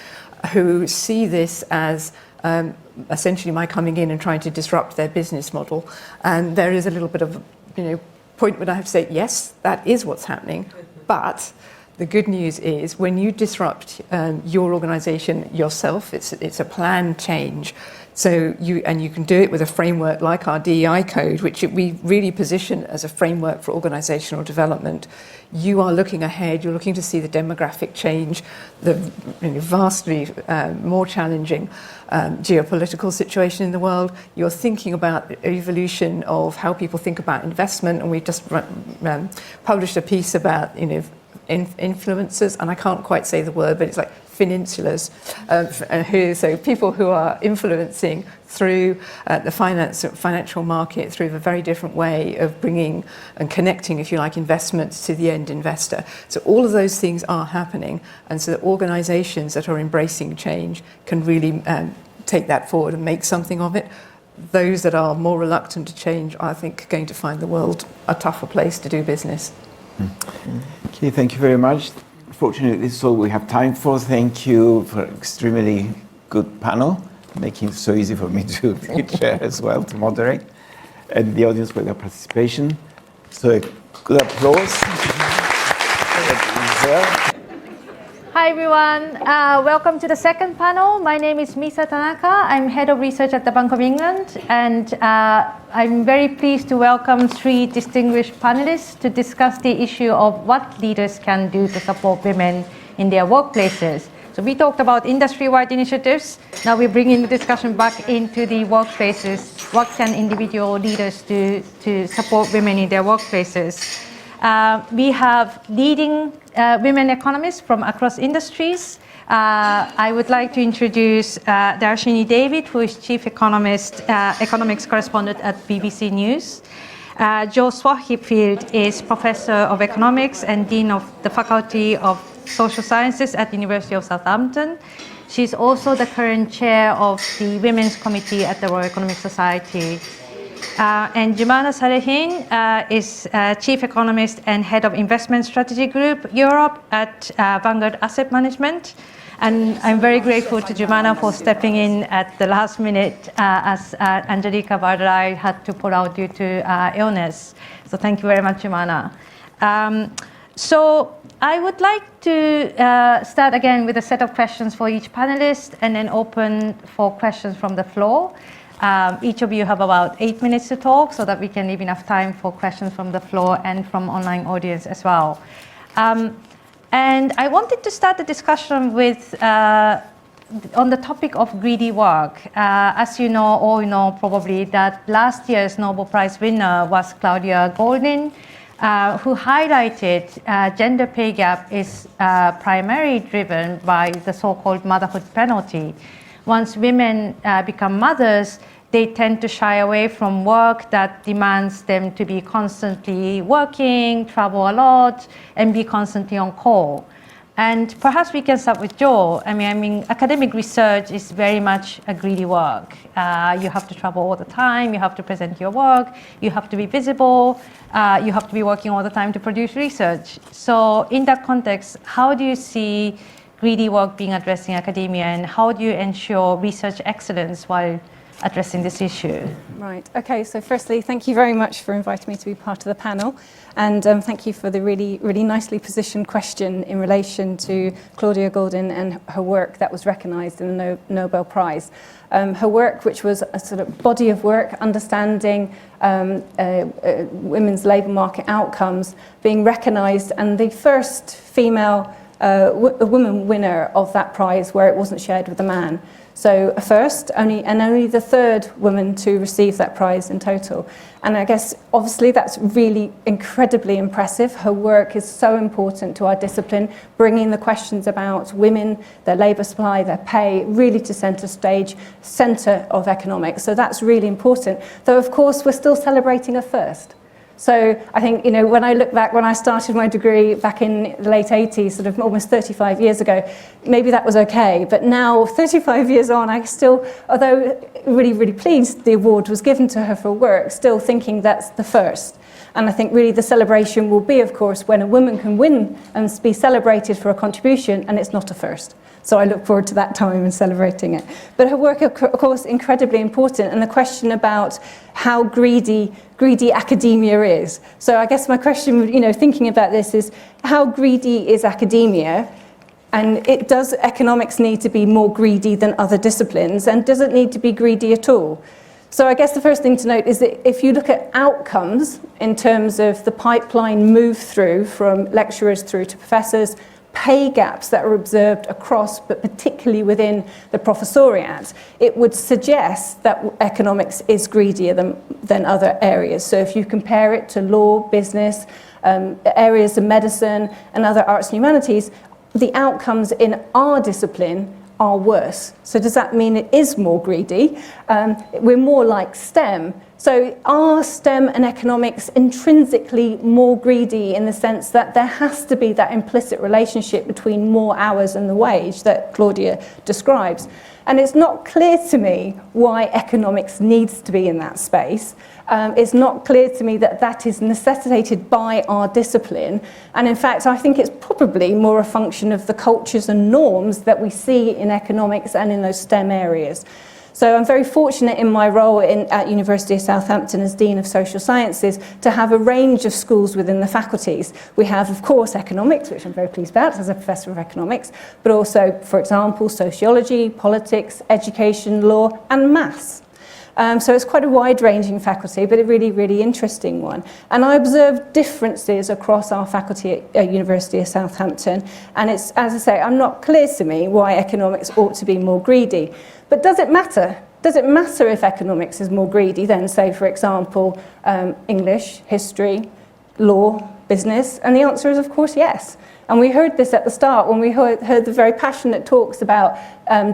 who see this as essentially my coming in and trying to disrupt their business model. And there is a little bit of point where I have to say, yes, that is what's happening. But the good news is when you disrupt your organization yourself, it's a planned change. So you can do it with a framework like our DEI code, which we really position as a framework for organizational development. You are looking ahead, you're looking to see the demographic change, the vastly more challenging geopolitical situation in the world. You're thinking about evolution of how people think about investment, and we've just published a piece about influencers, and I can't quite say the word, but it's like peninsulas, so people who are influencing through the financial market through a very different way of bringing and connecting, if you like, investments to the end investor. So all of those things are happening, and so the organizations that are embracing change can really take that forward and make something of it. Those that are more reluctant to change, I think, are going to find the world a tougher place to do business. Okay, thank you very much. Fortunately, this is all we have time for. Thank you for an extremely good panel, making it so easy for me to chair as well, to moderate, and the audience for their participation. So a good applause. Hi everyone, welcome to the second panel. My name is Misa Tanaka. I'm Head of Research at the Bank of England, and I'm very pleased to welcome three distinguished panelists to discuss the issue of what leaders can do to support women in their workplaces. So we talked about industry-wide initiatives. Now we're bringing the discussion back into the workplaces. What can individual leaders do to support women in their workplaces? We have leading women economists from across industries. I would like to introduce Darshini David, who is Chief Economist, Economics Correspondent at BBC News. Jo Swahibfield is Professor of Economics and Dean of the Faculty of Social Sciences at the University of Southampton. She's also the current chair of the Women's Committee at the Royal Economic Society. And Jumana Salehin is Chief Economist and Head of Investment Strategy Group Europe at Vanguard Asset Management. And I'm very grateful to Jumana for stepping in at the last minute as Angelica Bardarai had to pull out due to illness. So thank you very much, Jumana. So I would like to start again with a set of questions for each panelist and then open for questions from the floor. Each of you have about 8 minutes to talk so that we can leave enough time for questions from the floor and from online audience as well. And I wanted to start the discussion with on the topic of greedy work. As you know, all you know probably that last year's Nobel Prize winner was Claudia Goldin, who highlighted gender pay gap is primarily driven by the so-called motherhood penalty. Once women become mothers, they tend to shy away from work that demands them to be constantly working, travel a lot, and be constantly on call. And perhaps we can start with Jo. I mean, academic research is very much a greedy work. You have to travel all the time, you have to present your work, you have to be visible, you have to be working all the time to produce research. So in that context, how do you see greedy work being addressed in academia, and how do you ensure research excellence while addressing this issue? Right, okay, so firstly, thank you very much for inviting me to be part of the panel, and thank you for the really nicely positioned question in relation to Claudia Goldin and her work that was recognised in the Nobel Prize. Her work, which was a sort of body of work, understanding women's labour market outcomes, being recognised, and the first female a woman winner of that prize where it wasn't shared with a man. So a first, only the third woman to receive that prize in total. And I guess, obviously, that's really incredibly impressive. Her work is so important to our discipline, bringing the questions about women, their labour supply, their pay, really to centre stage, centre of economics. So that's really important. Though, of course, we're still celebrating a first. So I think, you know, when I look back, when I started my degree back in the late 80s, sort of almost 35 years ago, maybe that was okay. But now, 35 years on, I still, although really pleased the award was given to her for work, still thinking that's the first. And I think really the celebration will be, of course, when a woman can win and be celebrated for a contribution, and it's not a first. So I look forward to that time and celebrating it. But her work, of course, incredibly important, and the question about how greedy academia is. So I guess my question, you know, thinking about this is, how greedy is academia? And does economics need to be more greedy than other disciplines? And does it need to be greedy at all? So I guess the first thing to note is that if you look at outcomes in terms of the pipeline move through from lecturers through to professors, pay gaps that are observed across, but particularly within the professoriate, it would suggest that economics is greedier than other areas. So if you compare it to law, business, areas of medicine and other arts and humanities, the outcomes in our discipline are worse. So does that mean it is more greedy? We're more like STEM. So are STEM and economics intrinsically more greedy in the sense that there has to be that implicit relationship between more hours and the wage that Claudia describes? And it's not clear to me why economics needs to be in that space. It's not clear to me that that is necessitated by our discipline. And in fact, I think it's probably more a function of the cultures and norms that we see in economics and in those STEM areas. So I'm very fortunate in my role at University of Southampton as Dean of Social Sciences to have a range of schools within the faculties. We have, of course, economics, which I'm very pleased about as a professor of economics, but also, for example, sociology, politics, education, law, and maths. So it's quite a wide-ranging faculty, but a really interesting one. And I observed differences across our faculty at University of Southampton. And it's, as I say, I'm not clear to me why economics ought to be more greedy. But does it matter? Does it matter if economics is more greedy than, say, for example, English, history, law, business? And the answer is, of course, yes. And we heard this at the start when we heard the very passionate talks about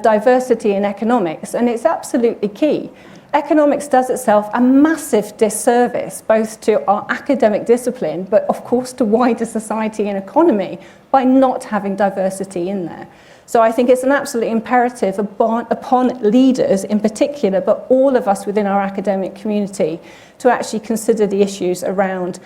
diversity in economics, and it's absolutely key. Economics does itself a massive disservice, both to our academic discipline, but of course to wider society and economy, by not having diversity in there. So I think it's an absolute imperative upon leaders in particular, but all of us within our academic community, to actually consider the issues around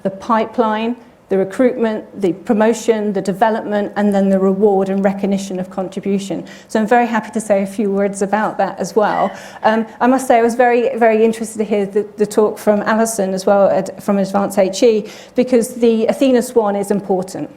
the pipeline, the recruitment, the promotion, the development, and then the reward and recognition of contribution. So I'm very happy to say a few words about that as well. I must say I was very, very interested to hear the talk from Alison as well from Advanced HE, because the Athena Swan is important.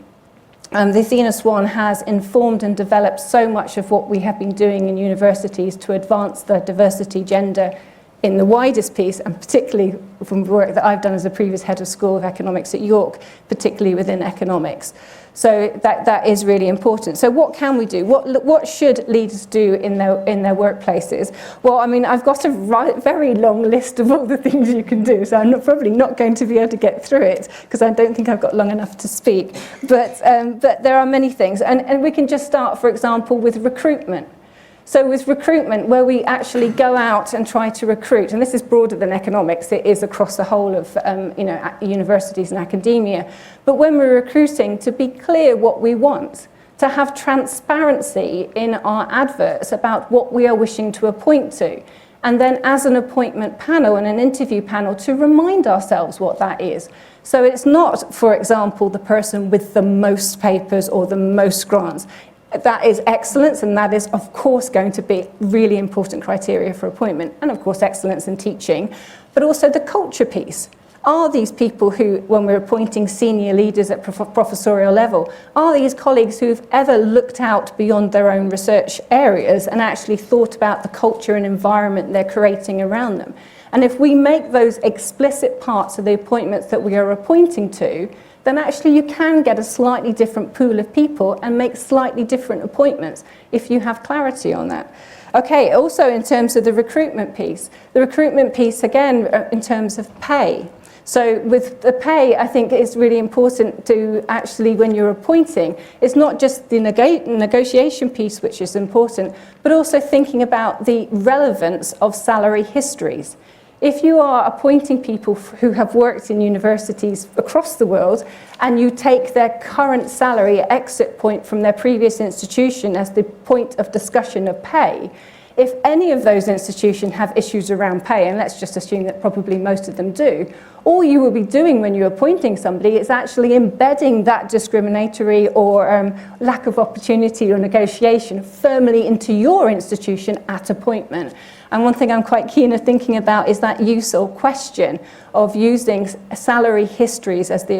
The Athena Swan has informed and developed so much of what we have been doing in universities to advance the diversity gender in the widest piece, and particularly from work that I've done as a previous head of School of Economics at York, particularly within economics. So that is really important. So what can we do? What should leaders do in their workplaces? Well, I mean, I've got a very long list of all the things you can do, so I'm probably not going to be able to get through it, because I don't think I've got long enough to speak. But there are many things. And we can just start, for example, with recruitment. So with recruitment, where we actually go out and try to recruit, and this is broader than economics, it is across the whole of universities and academia, but when we're recruiting, to be clear what we want, to have transparency in our adverts about what we are wishing to appoint to, and then as an appointment panel and an interview panel to remind ourselves what that is. So it's not, for example, the person with the most papers or the most grants. That is excellence, and that is, of course, going to be really important criteria for appointment, and of course, excellence in teaching, but also the culture piece. Are these people who, when we're appointing senior leaders at professorial level, are these colleagues who've ever looked out beyond their own research areas and actually thought about the culture and environment they're creating around them? And if we make those explicit parts of the appointments that we are appointing to, then actually you can get a slightly different pool of people and make slightly different appointments if you have clarity on that. Okay, also in terms of the recruitment piece again in terms of pay. So with the pay, I think it's really important to actually, when you're appointing, it's not just the negotiation piece which is important, but also thinking about the relevance of salary histories. If you are appointing people who have worked in universities across the world and you take their current salary exit point from their previous institution as the point of discussion of pay, if any of those institutions have issues around pay, and let's just assume that probably most of them do, all you will be doing when you're appointing somebody is actually embedding that discriminatory or lack of opportunity or negotiation firmly into your institution at appointment. And one thing I'm quite keen on thinking about is that use or question of using salary histories as the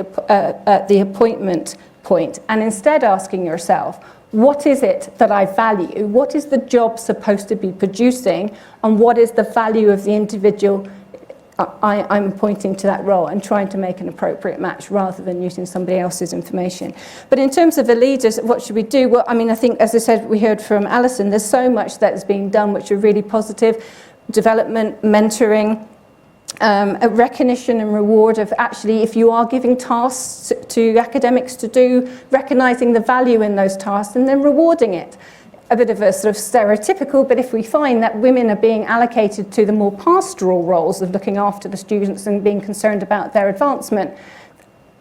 appointment point, and instead asking yourself, what is it that I value? What is the job supposed to be producing? And what is the value of the individual I'm appointing to that role, and trying to make an appropriate match rather than using somebody else's information. But in terms of the leaders, what should we do? Well, I mean, I think, as I said, we heard from Alison, there's so much that is being done which are really positive. Development, mentoring, a recognition and reward of actually, if you are giving tasks to academics to do, recognising the value in those tasks and then rewarding it. A bit of a sort of stereotypical, but if we find that women are being allocated to the more pastoral roles of looking after the students and being concerned about their advancement,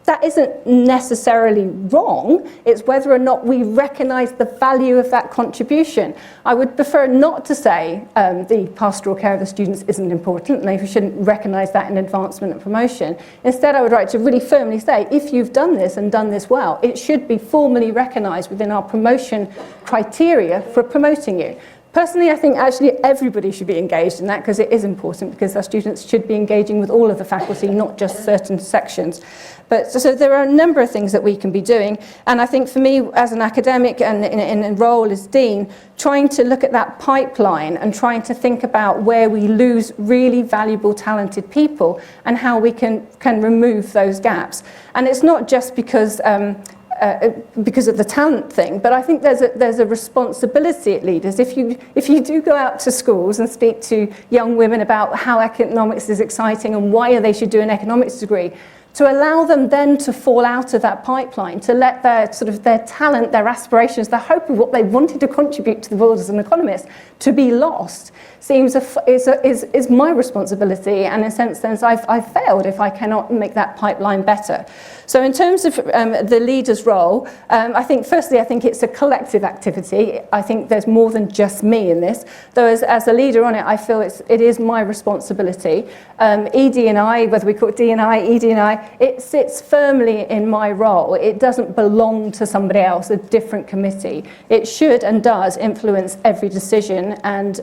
that isn't necessarily wrong. It's whether or not we recognise the value of that contribution. I would prefer not to say the pastoral care of the students isn't important, and we shouldn't recognise that in advancement and promotion. Instead, I would like to really firmly say, if you've done this and done this well, it should be formally recognised within our promotion criteria for promoting you. Personally, I think actually everybody should be engaged in that, because it is important, because our students should be engaging with all of the faculty, not just certain sections. But so there are a number of things that we can be doing, and I think for me as an academic and in a role as Dean, trying to look at that pipeline and trying to think about where we lose really valuable, talented people and how we can remove those gaps. And it's not just because of the talent thing, but I think there's a responsibility at leaders. If you do go out to schools and speak to young women about how economics is exciting and why they should do an economics degree, to allow them then to fall out of that pipeline, to let their sort of their talent, their aspirations, their hope of what they wanted to contribute to the world as an economist to be lost, is my responsibility, and in a sense then I've failed if I cannot make that pipeline better. So in terms of the leader's role, I think firstly it's a collective activity. I think there's more than just me in this, though as a leader on it I feel it is my responsibility. ED&I, whether we call it D&I, ED&I, it sits firmly in my role. It doesn't belong to somebody else, a different committee. It should and does influence every decision and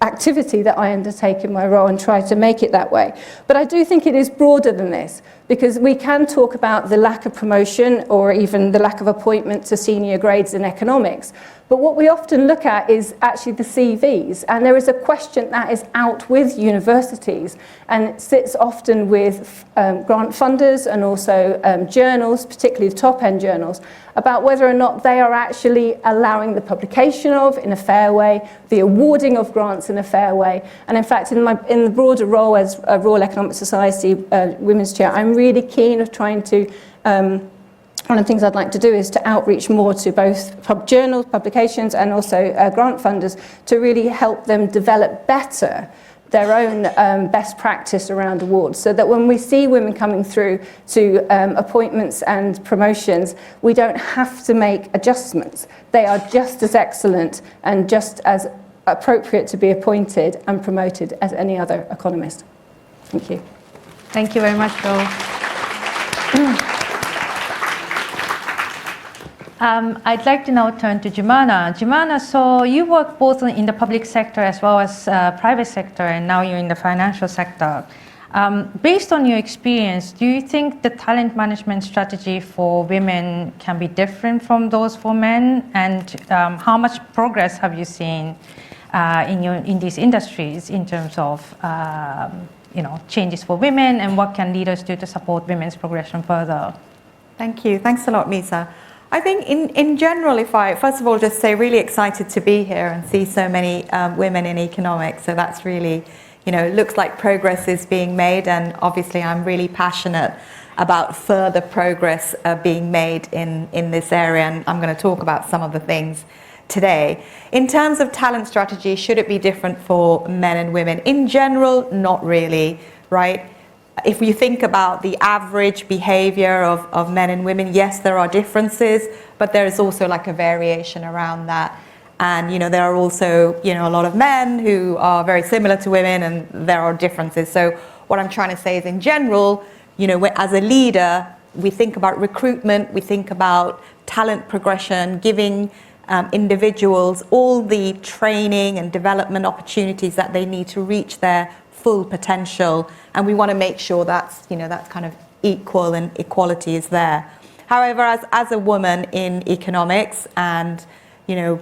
activity that I undertake in my role and try to make it that way. But I do think it is broader than this, because we can talk about the lack of promotion or even the lack of appointment to senior grades in economics. But what we often look at is actually the CVs, and there is a question that is out with universities, and it sits often with grant funders and also journals, particularly the top-end journals, about whether or not they are actually allowing the publication of in a fair way, the awarding of grants in a fair way. And in fact, in the broader role as a Royal Economic Society Women's Chair, I'm really keen of trying to one of the things I'd like to do is to outreach more to both journals, publications, and also grant funders to really help them develop better their own best practice around awards, so that when we see women coming through to appointments and promotions, we don't have to make adjustments. They are just as excellent and just as appropriate to be appointed and promoted as any other economist. Thank you. Thank you very much, Jo. I'd like to now turn to Jumana. Jumana, so you work both in the public sector as well as private sector, and now you're in the financial sector. Based on your experience, do you think the talent management strategy for women can be different from those for men? And how much progress have you seen in these industries in terms of changes for women, and what can leaders do to support women's progression further? Thank you. Thanks a lot, Misa. I think in general, if I first of all just say really excited to be here and see so many women in economics. So that's really, it looks like progress is being made, and obviously I'm really passionate about further progress being made in this area, and I'm going to talk about some of the things today. In terms of talent strategy, should it be different for men and women? In general, not really, right? If you think about the average behavior of men and women, yes, there are differences, but there is also like a variation around that. And, there are also, a lot of men who are very similar to women, and there are differences. So what I'm trying to say is, in general, as a leader, we think about recruitment, we think about talent progression, giving individuals all the training and development opportunities that they need to reach their full potential, and we want to make sure that's kind of equal and equality is there. However, as a woman in economics and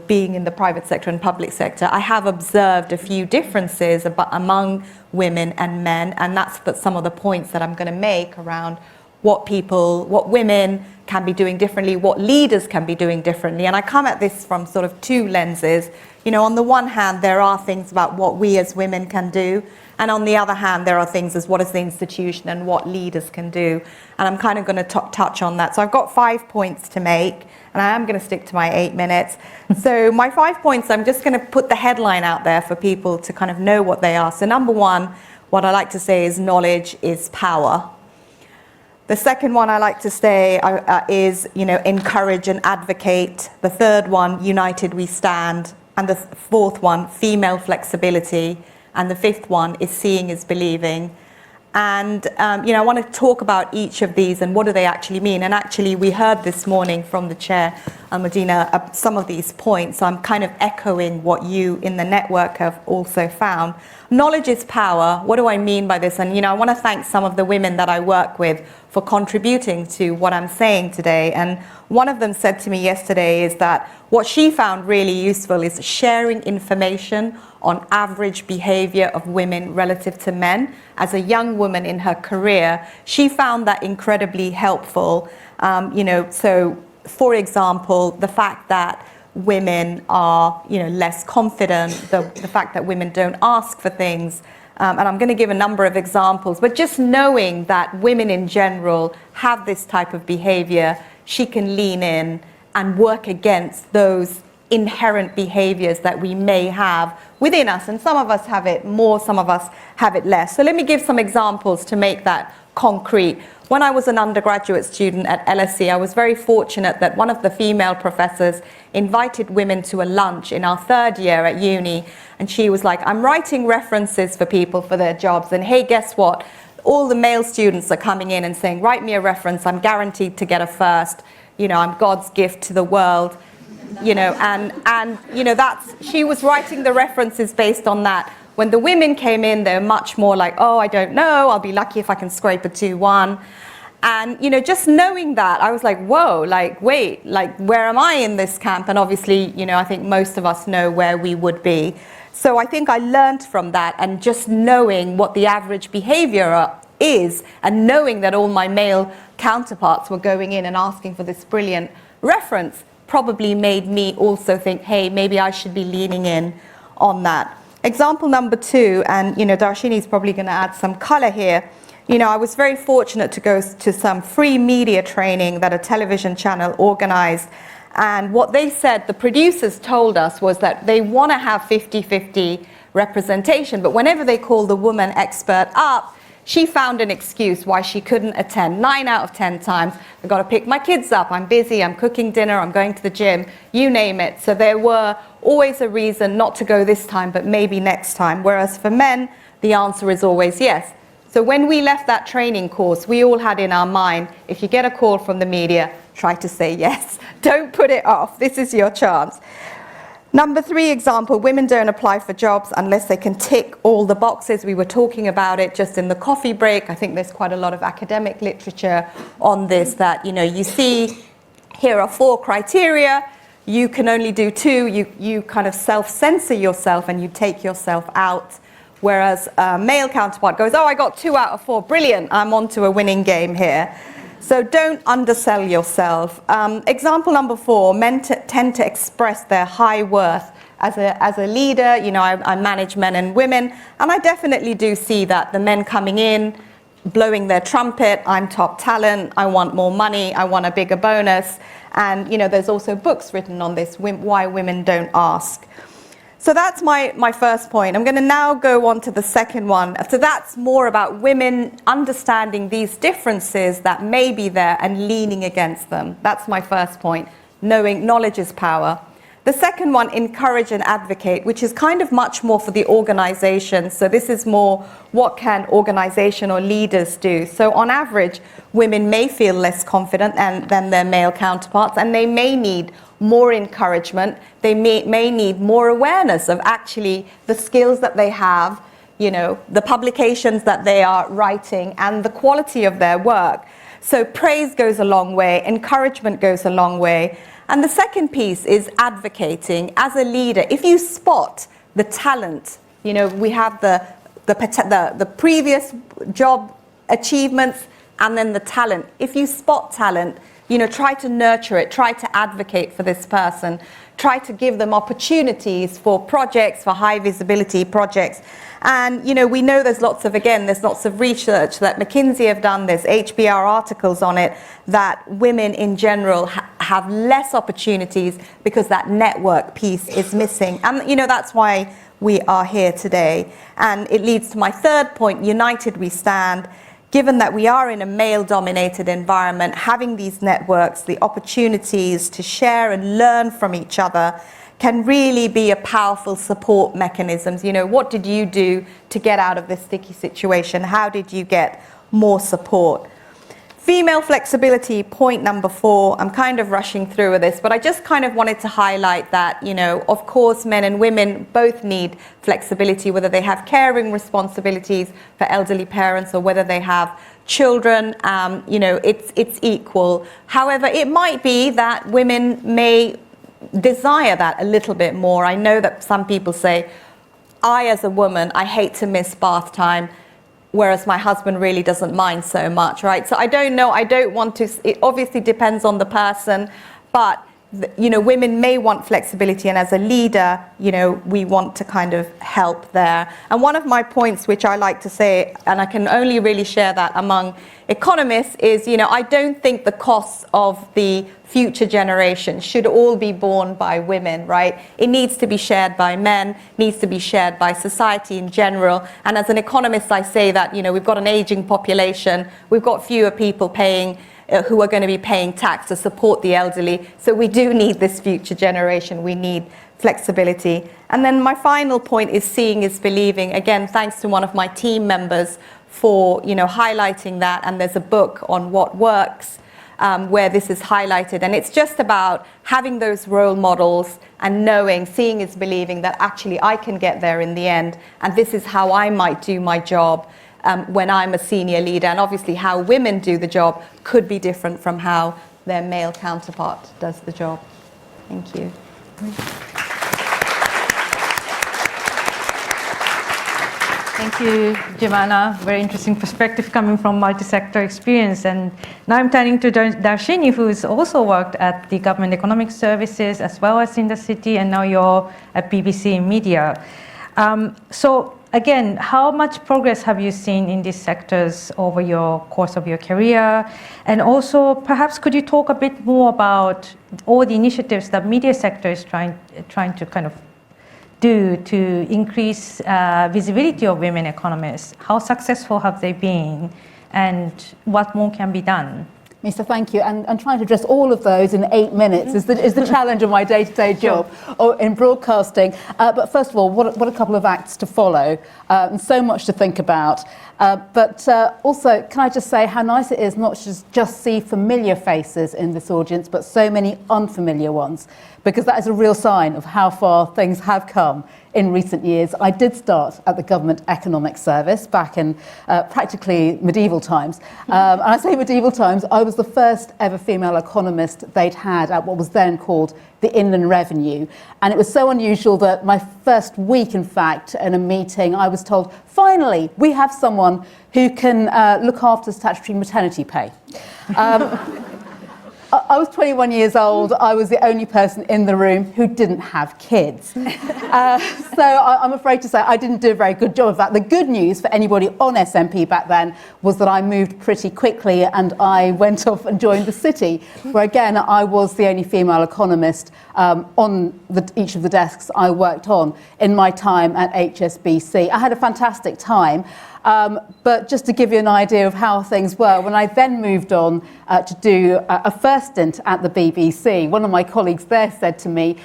being in the private sector and public sector, I have observed a few differences among women and men, and that's some of the points that I'm going to make around what women can be doing differently, what leaders can be doing differently. And I come at this from sort of two lenses. On the one hand, there are things about what we as women can do, and on the other hand, there are things as what is the institution and what leaders can do. And I'm kind of going to touch on that. So I've got 5 points to make, and I am going to stick to my 8 minutes. So my 5 points, I'm just going to put the headline out there for people to kind of know what they are. So number one, what I like to say is knowledge is power. The second one I like to say is, encourage and advocate. The third one, united we stand. And the fourth one, female flexibility. And the fifth one is seeing is believing. And, I want to talk about each of these and what do they actually mean. And actually, we heard this morning from the chair, Medina, some of these points. So I'm kind of echoing what you in the network have also found. Knowledge is power. What do I mean by this? And, I want to thank some of the women that I work with for contributing to what I'm saying today. And one of them said to me yesterday is that what she found really useful is sharing information on average behavior of women relative to men. As a young woman in her career, she found that incredibly helpful. So for example, the fact that women are, less confident, the fact that women don't ask for things, And I'm going to give a number of examples, but just knowing that women in general have this type of behavior, she can lean in and work against those inherent behaviors that we may have within us. And some of us have it more, some of us have it less. So let me give some examples to make that concrete. When I was an undergraduate student at LSE, I was very fortunate that one of the female professors invited women to a lunch in our third year at uni. And she was like, I'm writing references for people for their jobs. And hey, guess what? All the male students are coming in and saying, write me a reference. I'm guaranteed to get a first. You know, I'm God's gift to the world. You know, and you know, she was writing the references based on that. When the women came in, they were much more like, oh, I don't know, I'll be lucky if I can scrape a 2-1. And, you know, just knowing that, I was like, whoa, like, wait, like, where am I in this camp? And obviously, you know, I think most of us know where we would be. So I think I learned from that, and just knowing what the average behavior is, and knowing that all my male counterparts were going in and asking for this brilliant reference, probably made me also think, hey, maybe I should be leaning in on that. Example number 2, and you know, Darshini's probably going to add some color here. You know, I was very fortunate to go to some free media training that a television channel organized. And what they said, the producers told us, was that they want to have 50-50 representation, but whenever they called the woman expert up, she found an excuse why she couldn't attend. 9 out of 10 times, I've got to pick my kids up, I'm busy, I'm cooking dinner, I'm going to the gym, you name it. So there were always a reason not to go this time, but maybe next time. Whereas for men, the answer is always yes. So when we left that training course, we all had in our mind, if you get a call from the media, try to say yes. Don't put it off. This is your chance. Number 3 example, women don't apply for jobs unless they can tick all the boxes. We were talking about it just in the coffee break. I think there's quite a lot of academic literature on this, that, you know, you see here are 4 criteria. You can only do 2. You kind of self-censor yourself and you take yourself out. Whereas a male counterpart goes, oh, I got 2 out of 4. Brilliant. I'm on to a winning game here. So don't undersell yourself. Example number 4, men tend to express their high worth as a leader. You know, I manage men and women, and I definitely do see that. The men coming in, blowing their trumpet, I'm top talent, I want more money, I want a bigger bonus. And, you know, there's also books written on this, why women don't ask. So that's my first point. I'm going to now go on to the second one. So that's more about women understanding these differences that may be there and leaning against them. That's my first point. Knowing knowledge is power. The second one, encourage and advocate, which is kind of much more for the organization. So this is more, what can organization or leaders do? So on average, women may feel less confident than their male counterparts, and they may need more encouragement. They may need more awareness of actually the skills that they have, you know, the publications that they are writing, and the quality of their work. So praise goes a long way, encouragement goes a long way. And the second piece is advocating as a leader. If you spot the talent, you know, we have the previous job achievements and then the talent. If you spot talent, you know, try to nurture it, try to advocate for this person, try to give them opportunities for projects, for high visibility projects. And, you know, we know there's lots of research that McKinsey have done, there's HBR articles on it, that women in general have less opportunities because that network piece is missing. And, you know, that's why we are here today. And it leads to my third point, united we stand. Given that we are in a male-dominated environment, having these networks, the opportunities to share and learn from each other can really be a powerful support mechanism. You know, what did you do to get out of this sticky situation? How did you get more support? Female flexibility, point number 4. I'm kind of rushing through with this, but I just kind of wanted to highlight that, you know, of course, men and women both need flexibility, whether they have caring responsibilities for elderly parents or whether they have children, you know, it's equal. However, it might be that women may desire that a little bit more. I know that some people say, I as a woman, I hate to miss bath time, whereas my husband really doesn't mind so much, right? So I don't know, I don't want to, it obviously depends on the person, but women may want flexibility, and as a leader, we want to kind of help there. And one of my points, which I like to say, and I can only really share that among economists, is, I don't think the costs of the future generation should all be borne by women, right? It needs to be shared by men, needs to be shared by society in general. And as an economist, I say that, we've got an aging population, we've got fewer people who are going to be paying tax to support the elderly. So we do need this future generation. We need flexibility. And then my final point is seeing is believing. Again, thanks to one of my team members for highlighting that. And there's a book on what works where this is highlighted. And it's just about having those role models and knowing, seeing is believing, that actually I can get there in the end. And this is how I might do my job when I'm a senior leader. And obviously how women do the job could be different from how their male counterpart does the job. Thank you. Thank you, Jemana. Very interesting perspective coming from multi-sector experience. And now I'm turning to Darshini, who's also worked at the Government Economic Services as well as in the city, and now you're at BBC Media. So again, how much progress have you seen in these sectors over your course of your career? And also, perhaps could you talk a bit more about all the initiatives that media sector is trying to kind of do to increase visibility of women economists? How successful have they been, and what more can be done? Misa, thank you. And trying to address all of those in 8 minutes is the challenge of my day-to-day job in broadcasting. But first of all, what a couple of acts to follow, and so much to think about. But also, can I just say how nice it is not to just see familiar faces in this audience, but so many unfamiliar ones, because that is a real sign of how far things have come in recent years. I did start at the Government Economic Service back in practically medieval times. And I say medieval times, I was the first ever female economist they'd had at what was then called the Inland Revenue. And it was so unusual that my first week, in fact, in a meeting, I was told, finally, we have someone who can look after statutory maternity pay. I was 21 years old. I was the only person in the room who didn't have kids. So I'm afraid to say I didn't do a very good job of that. The good news for anybody on SMP back then was that I moved pretty quickly, and I went off and joined the city, where again I was the only female economist on each of the desks I worked on in my time at HSBC. I had a fantastic time. But just to give you an idea of how things were, when I then moved on to do a first stint at the BBC, one of my colleagues there said to me,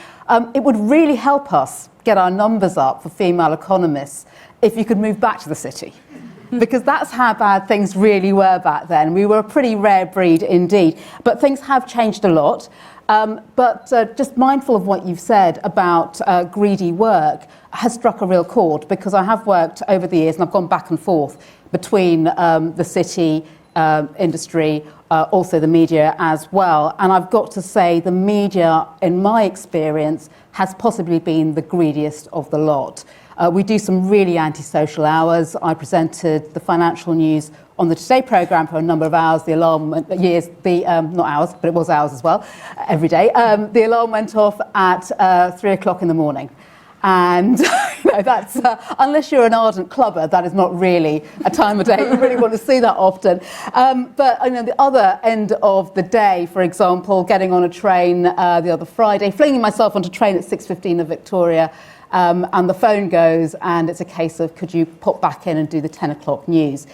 it would really help us get our numbers up for female economists if you could move back to the city. Because that's how bad things really were back then. We were a pretty rare breed indeed. But things have changed a lot. But just mindful of what you've said about greedy work has struck a real chord, because I have worked over the years and I've gone back and forth between the city, industry, also the media as well. And I've got to say the media, in my experience, has possibly been the greediest of the lot. We do some really antisocial hours. I presented the financial news on the Today programme for a number of hours. The alarm not hours, but it was hours as well, every day. The alarm went off at 3 o'clock in the morning. And that's, unless you're an ardent clubber, that is not really a time of day you really want to see that often. But the other end of the day, for example, getting on a train the other Friday, flinging myself onto a train at 6:15 of Victoria, and the phone goes, and it's a case of, could you pop back in and do the 10 o'clock news?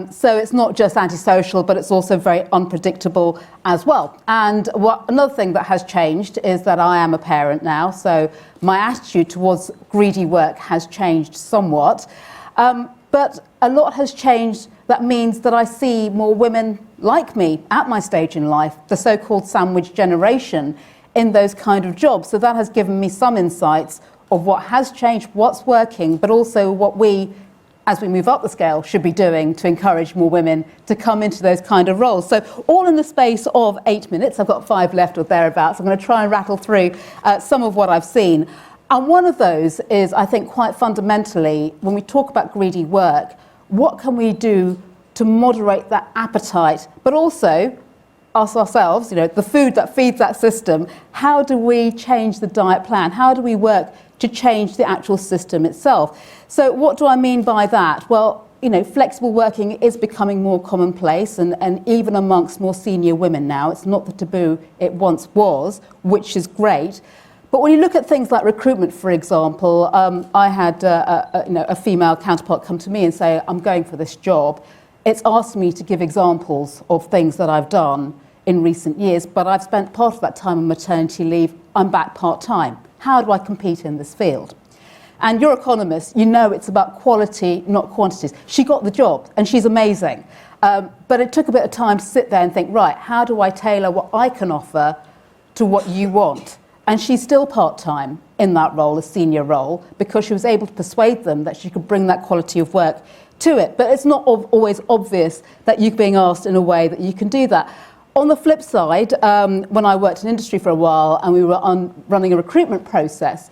So it's not just antisocial, but it's also very unpredictable as well. And another thing that has changed is that I am a parent now, so my attitude towards greedy work has changed somewhat. But a lot has changed. That means that I see more women like me at my stage in life, the so-called sandwich generation, in those kind of jobs. So that has given me some insights of what has changed, what's working, but also what we, as we move up the scale, should be doing to encourage more women to come into those kind of roles. So all in the space of 8 minutes, I've got 5 left or thereabouts, I'm going to try and rattle through some of what I've seen. And one of those is, I think, quite fundamentally, when we talk about greedy work, what can we do to moderate that appetite, but also ask ourselves, the food that feeds that system, how do we change the diet plan? How do we work to change the actual system itself? So what do I mean by that? Well, flexible working is becoming more commonplace and even amongst more senior women now. It's not the taboo it once was, which is great. But when you look at things like recruitment, for example, I had a female counterpart come to me and say, I'm going for this job. It's asked me to give examples of things that I've done in recent years, but I've spent part of that time on maternity leave. I'm back part-time. How do I compete in this field? And you're economists, it's about quality, not quantities. She got the job, and she's amazing. But it took a bit of time to sit there and think, right, how do I tailor what I can offer to what you want? And she's still part-time in that role, a senior role, because she was able to persuade them that she could bring that quality of work to it. But it's not always obvious that you're being asked in a way that you can do that. On the flip side, when I worked in industry for a while and we were running a recruitment process,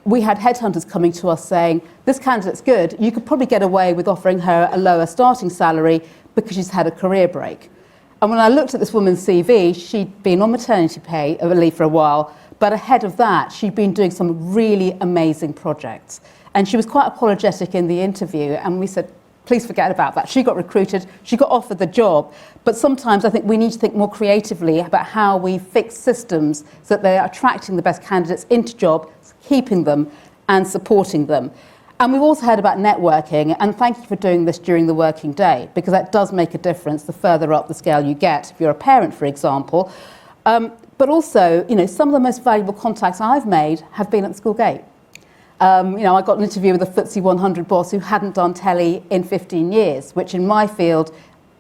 we had headhunters coming to us saying, this candidate's good, you could probably get away with offering her a lower starting salary because she's had a career break. And when I looked at this woman's CV, she'd been on maternity leave for a while, but ahead of that, she'd been doing some really amazing projects. And she was quite apologetic in the interview, and we said, please forget about that. She got recruited, she got offered the job, but sometimes I think we need to think more creatively about how we fix systems so that they're attracting the best candidates into jobs, keeping them and supporting them. And we've also heard about networking, and thank you for doing this during the working day, because that does make a difference the further up the scale you get, if you're a parent, for example. But also, some of the most valuable contacts I've made have been at the school gate. I got an interview with a FTSE 100 boss who hadn't done telly in 15 years, which in my field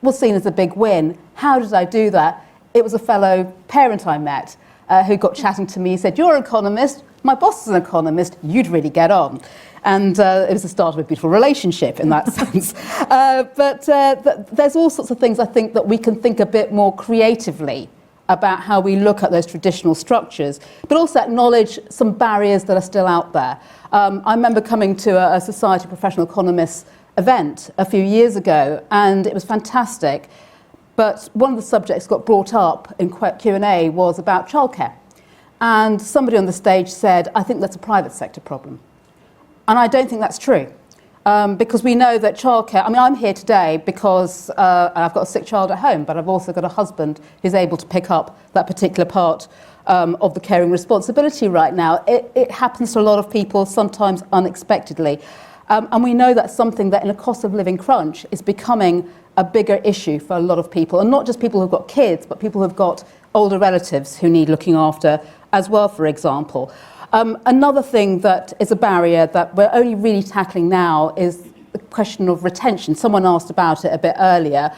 was seen as a big win. How did I do that? It was a fellow parent I met who got chatting to me, said, you're an economist, my boss is an economist, you'd really get on. And it was the start of a beautiful relationship in that sense. But there's all sorts of things I think that we can think a bit more creatively about how we look at those traditional structures, but also acknowledge some barriers that are still out there. I remember coming to a Society of Professional Economists event a few years ago, and it was fantastic. But one of the subjects got brought up in Q&A was about childcare. And somebody on the stage said, I think that's a private sector problem. And I don't think that's true. Because we know that childcare, I'm here today because I've got a sick child at home, but I've also got a husband who's able to pick up that particular part of the caring responsibility right now. It happens to a lot of people, sometimes unexpectedly. And we know that's something that in a cost of living crunch is becoming a bigger issue for a lot of people. And not just people who've got kids, but people who've got older relatives who need looking after as well, for example. Another thing that is a barrier that we're only really tackling now is the question of retention. Someone asked about it a bit earlier.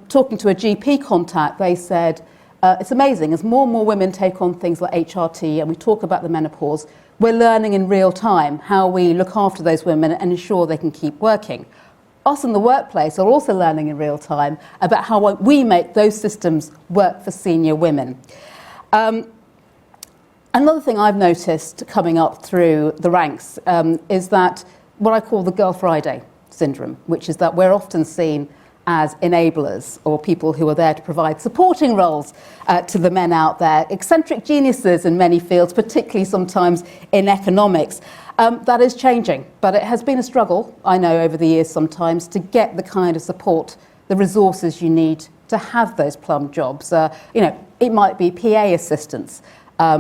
Talking to a GP contact, they said, it's amazing, as more and more women take on things like HRT and we talk about the menopause, we're learning in real time how we look after those women and ensure they can keep working. Us in the workplace are also learning in real time about how we make those systems work for senior women. Another thing I've noticed coming up through the ranks is that what I call the Girl Friday syndrome, which is that we're often seen as enablers or people who are there to provide supporting roles to the men out there, eccentric geniuses in many fields, particularly sometimes in economics. That is changing, but it has been a struggle, I know, over the years sometimes to get the kind of support, the resources you need to have those plum jobs. It might be PA assistants.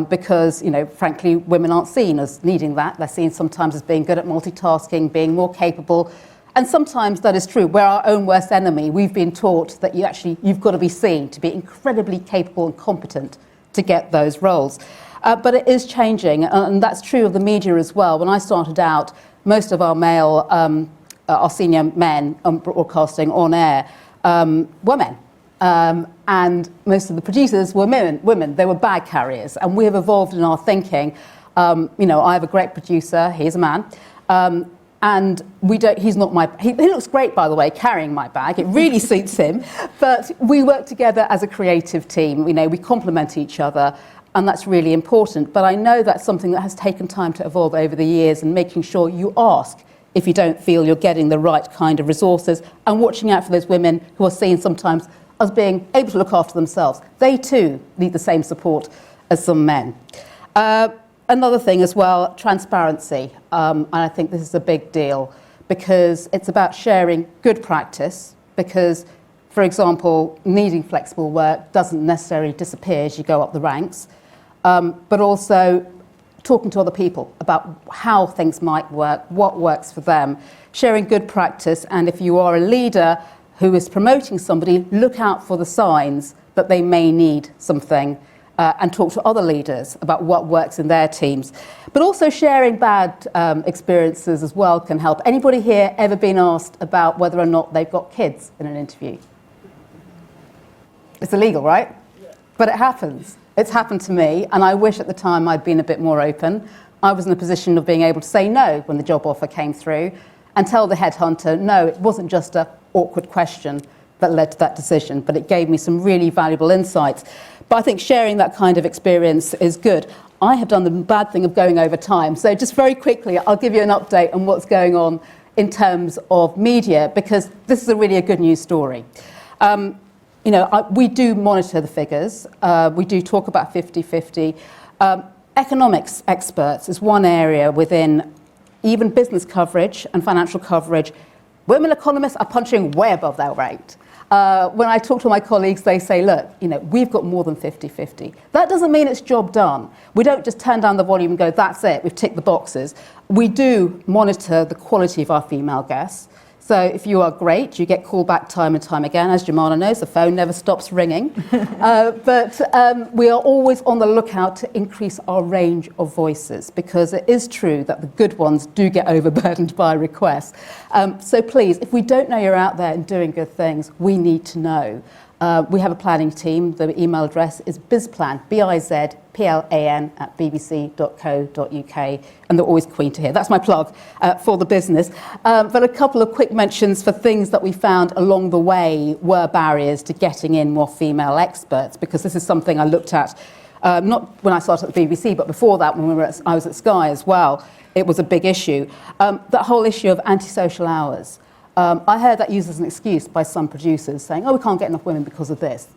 Because, frankly, women aren't seen as needing that. They're seen sometimes as being good at multitasking, being more capable. And sometimes that is true. We're our own worst enemy. We've been taught that you've got to be seen to be incredibly capable and competent to get those roles. But it is changing, and that's true of the media as well. When I started out, most of our our senior men on broadcasting on air were men. And most of the producers were women. They were bag carriers, and we have evolved in our thinking. I have a great producer. He's a man, and he's not he looks great, by the way, carrying my bag. It really suits him. But we work together as a creative team. We complement each other, and that's really important. But I know that's something that has taken time to evolve over the years, and making sure you ask if you don't feel you're getting the right kind of resources, and watching out for those women who are seen sometimes as being able to look after themselves. They too need the same support as some men. Another thing as well, transparency. And I think this is a big deal because it's about sharing good practice because, for example, needing flexible work doesn't necessarily disappear as you go up the ranks, but also talking to other people about how things might work, what works for them, sharing good practice, and if you are a leader who is promoting somebody, look out for the signs that they may need something and talk to other leaders about what works in their teams. But also sharing bad experiences as well can help. Anybody here ever been asked about whether or not they've got kids in an interview? It's illegal, right? Yeah. But it happens. It's happened to me, and I wish at the time I'd been a bit more open. I was in a position of being able to say no when the job offer came through and tell the headhunter, no, it wasn't just an awkward question that led to that decision, but it gave me some really valuable insights. But I think sharing that kind of experience is good. I have done the bad thing of going over time, so just very quickly, I'll give you an update on what's going on in terms of media, because this is really a good news story. We do monitor the figures. We do talk about 50-50. Economics experts is one area within even business coverage and financial coverage. Women economists are punching way above their weight. When I talk to my colleagues, they say, look, we've got more than 50-50. That doesn't mean it's job done. We don't just turn down the volume and go, that's it, we've ticked the boxes. We do monitor the quality of our female guests. So if you are great, you get called back time and time again. As Jemana knows, the phone never stops ringing. But we are always on the lookout to increase our range of voices because it is true that the good ones do get overburdened by requests. So please, if we don't know you're out there and doing good things, we need to know. We have a planning team. The email address is bizplan, bizplan @bbc.co.uk, and they're always keen to hear. That's my plug for the business. But a couple of quick mentions for things that we found along the way were barriers to getting in more female experts, because this is something I looked at, not when I started at the BBC, but before that, when I was at Sky as well. It was a big issue. That whole issue of antisocial hours. I heard that used as an excuse by some producers saying, oh, we can't get enough women because of this.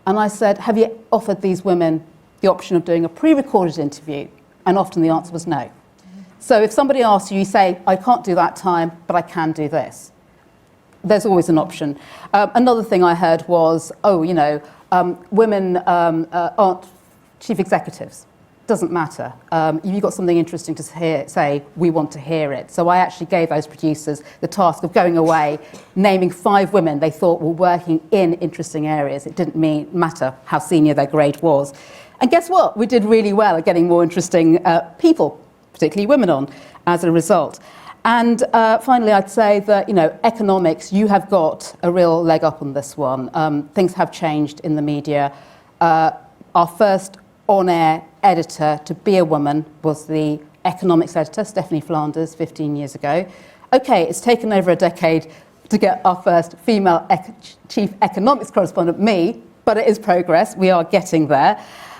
And I said, have you offered these women the option of doing a pre-recorded interview? And often the answer was no. So if somebody asks you, you say, I can't do that time, but I can do this. There's always an option. Another thing I heard was, women aren't chief executives. Doesn't matter. If you've got something interesting to say, we want to hear it. So I actually gave those producers the task of going away, naming 5 women they thought were working in interesting areas. It didn't matter how senior their grade was. And guess what? We did really well at getting more interesting people, particularly women, on as a result. And finally, I'd say that, economics, you have got a real leg up on this one. Things have changed in the media. Our first on-air editor to be a woman was the economics editor, Stephanie Flanders, 15 years ago. Okay, it's taken over a decade to get our first female chief economics correspondent, me, but it is progress. We are getting there.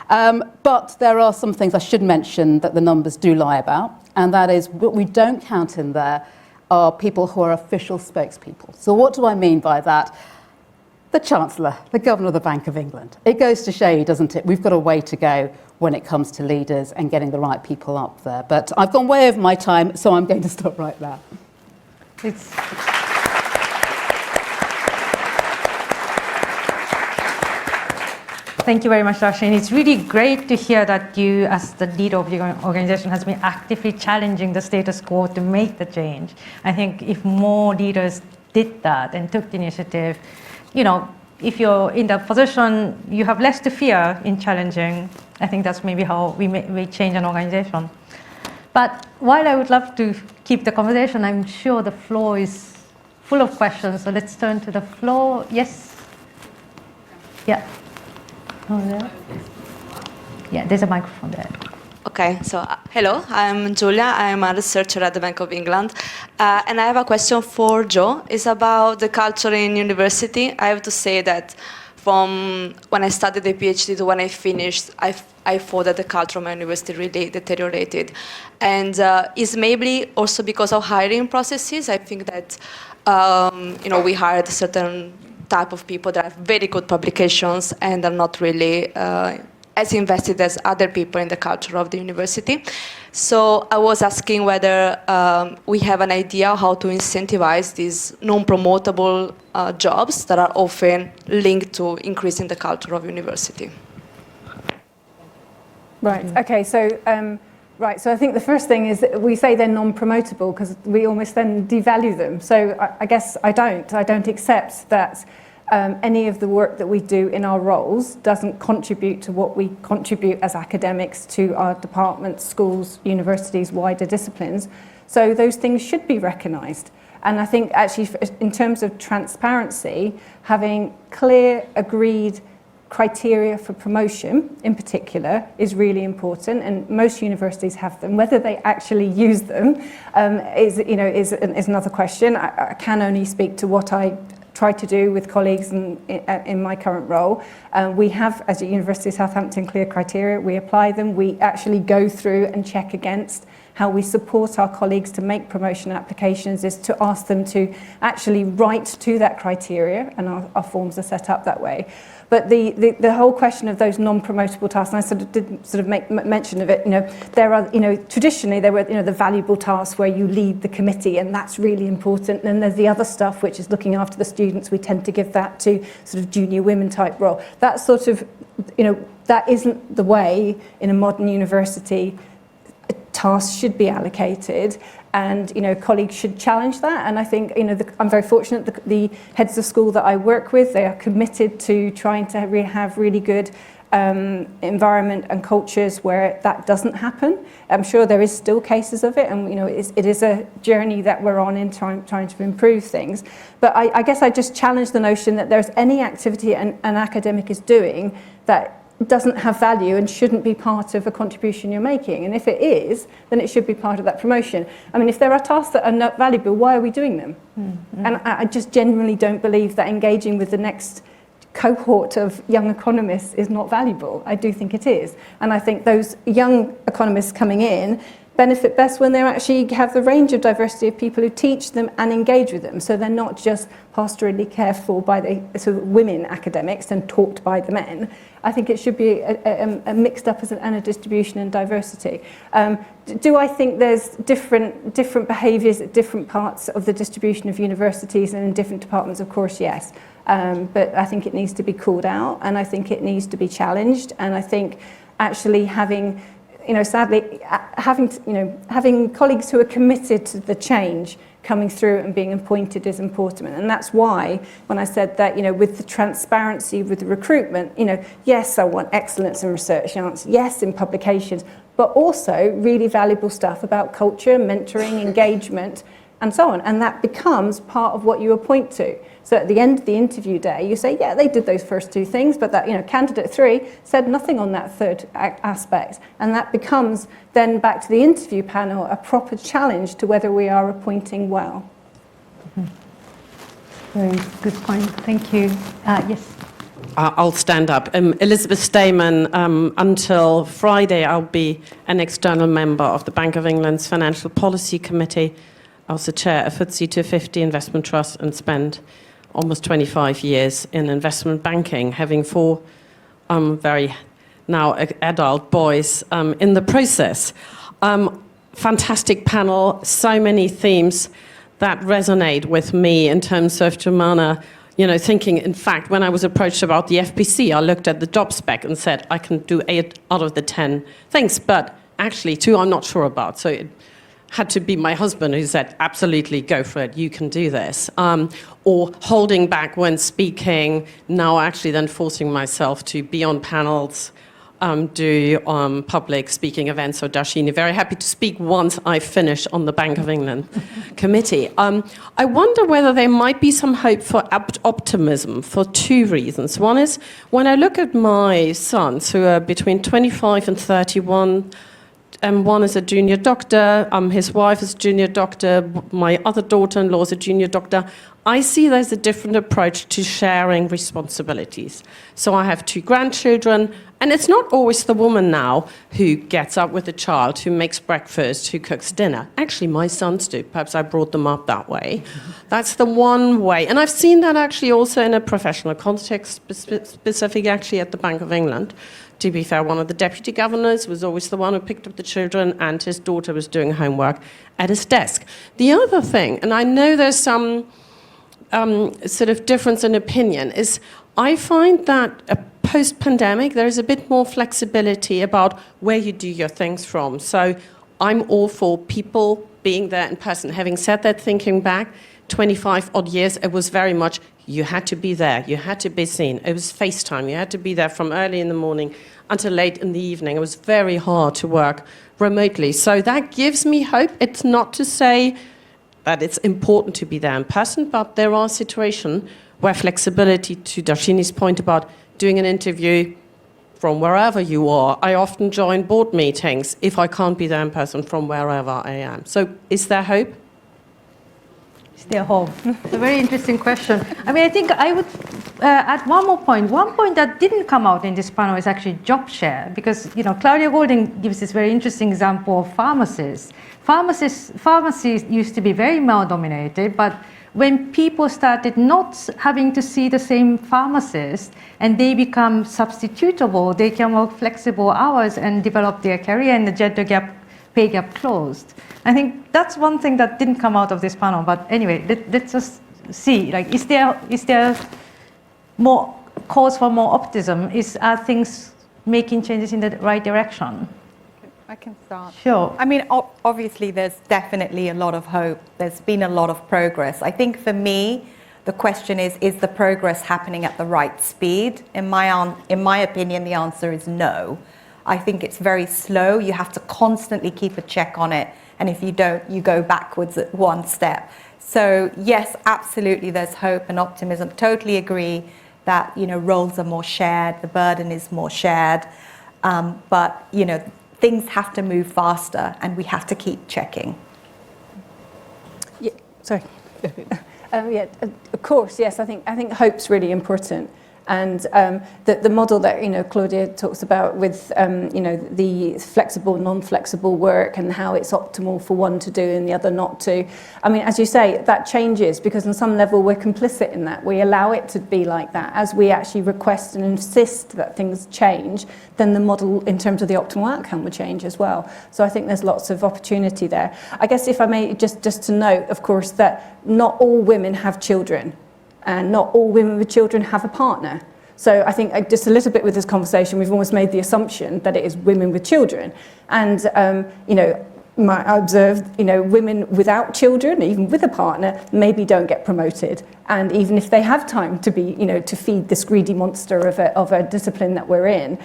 But there are some things I should mention that the numbers do lie about, and that is what we don't count in there are people who are official spokespeople. So what do I mean by that? The Chancellor, the Governor of the Bank of England. It goes to show you, doesn't it? We've got a way to go when it comes to leaders and getting the right people up there. But I've gone way over my time, so I'm going to stop right there. Thank you very much, Darshini. It's really great to hear that you, as the leader of your organization, has been actively challenging the status quo to make the change. I think if more leaders did that and took the initiative, if you're in that position, you have less to fear in challenging. I think that's maybe how we change an organization. But while I would love to keep the conversation, I'm sure the floor is full of questions. So let's turn to the floor. Yes? Yeah. Oh, there? Yeah, there's a microphone there. Okay, so hello, I'm Giulia. I'm a researcher at the Bank of England. And I have a question for Joe. It's about the culture in university. I have to say that from when I started the PhD to when I finished, I thought that the culture of my university really deteriorated. And it's maybe also because of hiring processes. I think that, we hired certain type of people that have very good publications and are not really as invested as other people in the culture of the university. So I was asking whether we have an idea how to incentivize these non-promotable jobs that are often linked to increasing the culture of university. Right. Okay. So, So I think the first thing is that we say they're non-promotable because we almost then devalue them. So I guess I don't accept that any of the work that we do in our roles doesn't contribute to what we contribute as academics to our departments, schools, universities, wider disciplines. So those things should be recognised. And I think actually in terms of transparency, having clear, agreed criteria for promotion in particular is really important, and most universities have them. Whether they actually use them is another question. I can only speak to what I try to do with colleagues in my current role. We have, as at University of Southampton, clear criteria. We apply them. We actually go through and check against. How we support our colleagues to make promotion applications is to ask them to actually write to that criteria, and our forms are set up that way. But the whole question of those non-promotable tasks, and I sort of did make mention of it, there are, traditionally there were, the valuable tasks where you lead the committee, and that's really important. And there's the other stuff, which is looking after the students. We tend to give that to sort of junior women type role. That sort of, that isn't the way in a modern university tasks should be allocated, and colleagues should challenge that. And I think I'm very fortunate the heads of school that I work with, they are committed to trying to have really good environment and cultures where that doesn't happen. I'm sure there is still cases of it, and it is a journey that we're on in trying to improve things. But I guess I just challenge the notion that there's any activity an academic is doing that doesn't have value and shouldn't be part of a contribution you're making. And if it is, then it should be part of that promotion. I mean, if there are tasks that are not valuable, why are we doing them? Mm-hmm. And I just genuinely don't believe that engaging with the next cohort of young economists is not valuable. I do think it is. And I think those young economists coming in benefit best when they actually have the range of diversity of people who teach them and engage with them. So they're not just pastorally cared for by the sort of women academics and taught by the men. I think it should be a mixed up and a distribution and diversity. Do I think there's different behaviours at different parts of the distribution of universities and in different departments? Of course, yes. But I think it needs to be called out, and I think it needs to be challenged. And I think actually having sadly, having colleagues who are committed to the change coming through and being appointed is important. And that's why when I said that, with the transparency with the recruitment, yes, I want excellence in research, yes, in publications, but also really valuable stuff about culture, mentoring, engagement, and so on. And that becomes part of what you appoint to. So at the end of the interview day, you say, yeah, they did those first two things, but that, candidate 3 said nothing on that third aspect. And that becomes then back to the interview panel, a proper challenge to whether we are appointing well. Very good point. Thank you. Yes. I'll stand up. Elizabeth Stayman, until Friday, I'll be an external member of the Bank of England's Financial Policy Committee. I was the chair of FTSE 250 Investment Trust and spent almost 25 years in investment banking, having 4 very now adult boys in the process. Fantastic panel, so many themes that resonate with me in terms of Jumana, thinking, in fact, when I was approached about the FPC, I looked at the job spec and said, I can do 8 out of the 10 things, but actually 2 I'm not sure about. So it had to be my husband who said, absolutely, go for it, you can do this. Or holding back when speaking, now actually then forcing myself to be on panels, do public speaking events. So Darshini, very happy to speak once I finish on the Bank of England committee. I wonder whether there might be some hope for optimism for 2 reasons. One is, when I look at my sons, who are between 25 and 31, one is a junior doctor, his wife is a junior doctor, my other daughter-in-law is a junior doctor. I see there's a different approach to sharing responsibilities. So I have 2 grandchildren, and it's not always the woman now who gets up with the child, who makes breakfast, who cooks dinner. Actually, my sons do. Perhaps I brought them up that way. That's the one way. And I've seen that actually also in a professional context, specific actually at the Bank of England. To be fair, one of the deputy governors was always the one who picked up the children, and his daughter was doing homework at his desk. The other thing, and I know there's some sort of difference in opinion, is I find that post-pandemic there is a bit more flexibility about where you do your things from. So I'm all for people being there in person. Having said that, thinking back 25 odd years, it was very much you had to be there, you had to be seen. It was FaceTime, you had to be there from early in the morning until late in the evening. It was very hard to work remotely. So that gives me hope. It's not to say that it's important to be there in person, but there are situations where flexibility, to Darshini's point about doing an interview from wherever you are. I often join board meetings if I can't be there in person from wherever I am. So is there hope? Is there hope? It's a very interesting question. I mean, I think I would add one more point. One point that didn't come out in this panel is actually job share, because, you know, Claudia Golding gives this very interesting example of pharmacists. Pharmacies used to be very male-dominated, but when people started not having to see the same pharmacist and they become substitutable, they can work flexible hours and develop their career, and the gender gap, pay gap closed. I think that's one thing that didn't come out of this panel. But anyway, let's just see. Like, is there more cause for more optimism? Are things making changes in the right direction? I can start. Sure. I mean, obviously, there's definitely a lot of hope. There's been a lot of progress. I think for me, the question is the progress happening at the right speed? In my opinion, the answer is no. I think it's very slow. You have to constantly keep a check on it. And if you don't, you go backwards at one step. So yes, absolutely, there's hope and optimism. Totally agree that, you know, roles are more shared, the burden is more shared. But, you know, things have to move faster, and we have to keep checking. Yeah, sorry. Of course, yes. I think hope's really important, and the model that, you know, Claudia talks about with you know, the flexible, non-flexible work and how it's optimal for one to do and the other not to. I mean, as you say, that changes because on some level we're complicit in that. We allow it to be like that. As we actually request and insist that things change, then the model in terms of the optimal outcome will change as well. So I think there's lots of opportunity there. I guess if I may just to note, of course, that not all women have children. And not all women with children have a partner. So I think just a little bit with this conversation, we've almost made the assumption that it is women with children. And, you know, I observed, you know, women without children, even with a partner, maybe don't get promoted. And even if they have time to be, you know, to feed this greedy monster of a discipline that we're in.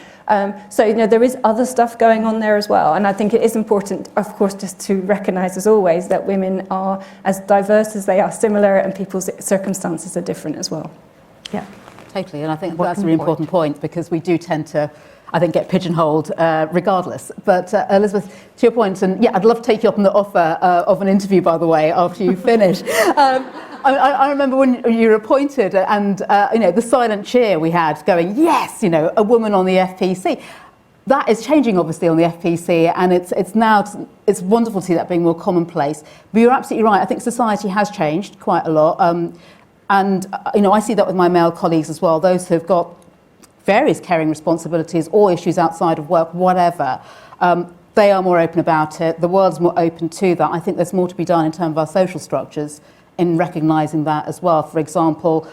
So, you know, there is other stuff going on there as well. And I think it is important, of course, just to recognise, as always, that women are as diverse as they are similar, and people's circumstances are different as well. Yeah. Totally, and I think that's a really important point, because we do tend to, I think, get pigeonholed regardless. But Elizabeth, to your point, and yeah, I'd love to take you up on the offer of an interview, by the way, after you finish. I remember when you were appointed, and you know, the silent cheer we had going, yes, you know, a woman on the FPC. That is changing, obviously, on the FPC, and it's wonderful to see that being more commonplace. But you're absolutely right. I think society has changed quite a lot. And you know, I see that with my male colleagues as well, those who've got various caring responsibilities or issues outside of work, whatever. They are more open about it. The world's more open to that. I think there's more to be done in terms of our social structures in recognising that as well. For example,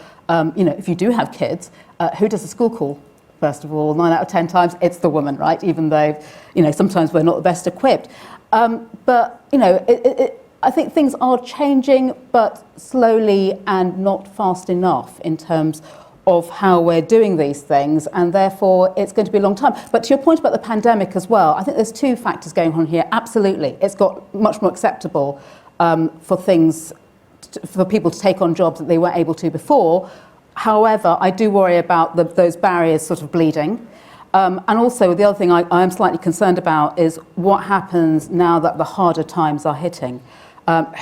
you know, if you do have kids, who does the school call? First of all, 9 out of 10 times, it's the woman, right? Even though, you know, sometimes we're not the best equipped. But, you know, I think things are changing, but slowly and not fast enough in terms of how we're doing these things, and therefore it's going to be a long time. But to your point about the pandemic as well, I think there's 2 factors going on here. Absolutely, it's got much more acceptable for people to take on jobs that they weren't able to before. However, I do worry about those barriers sort of bleeding. And also, the other thing I am slightly concerned about is what happens now that the harder times are hitting.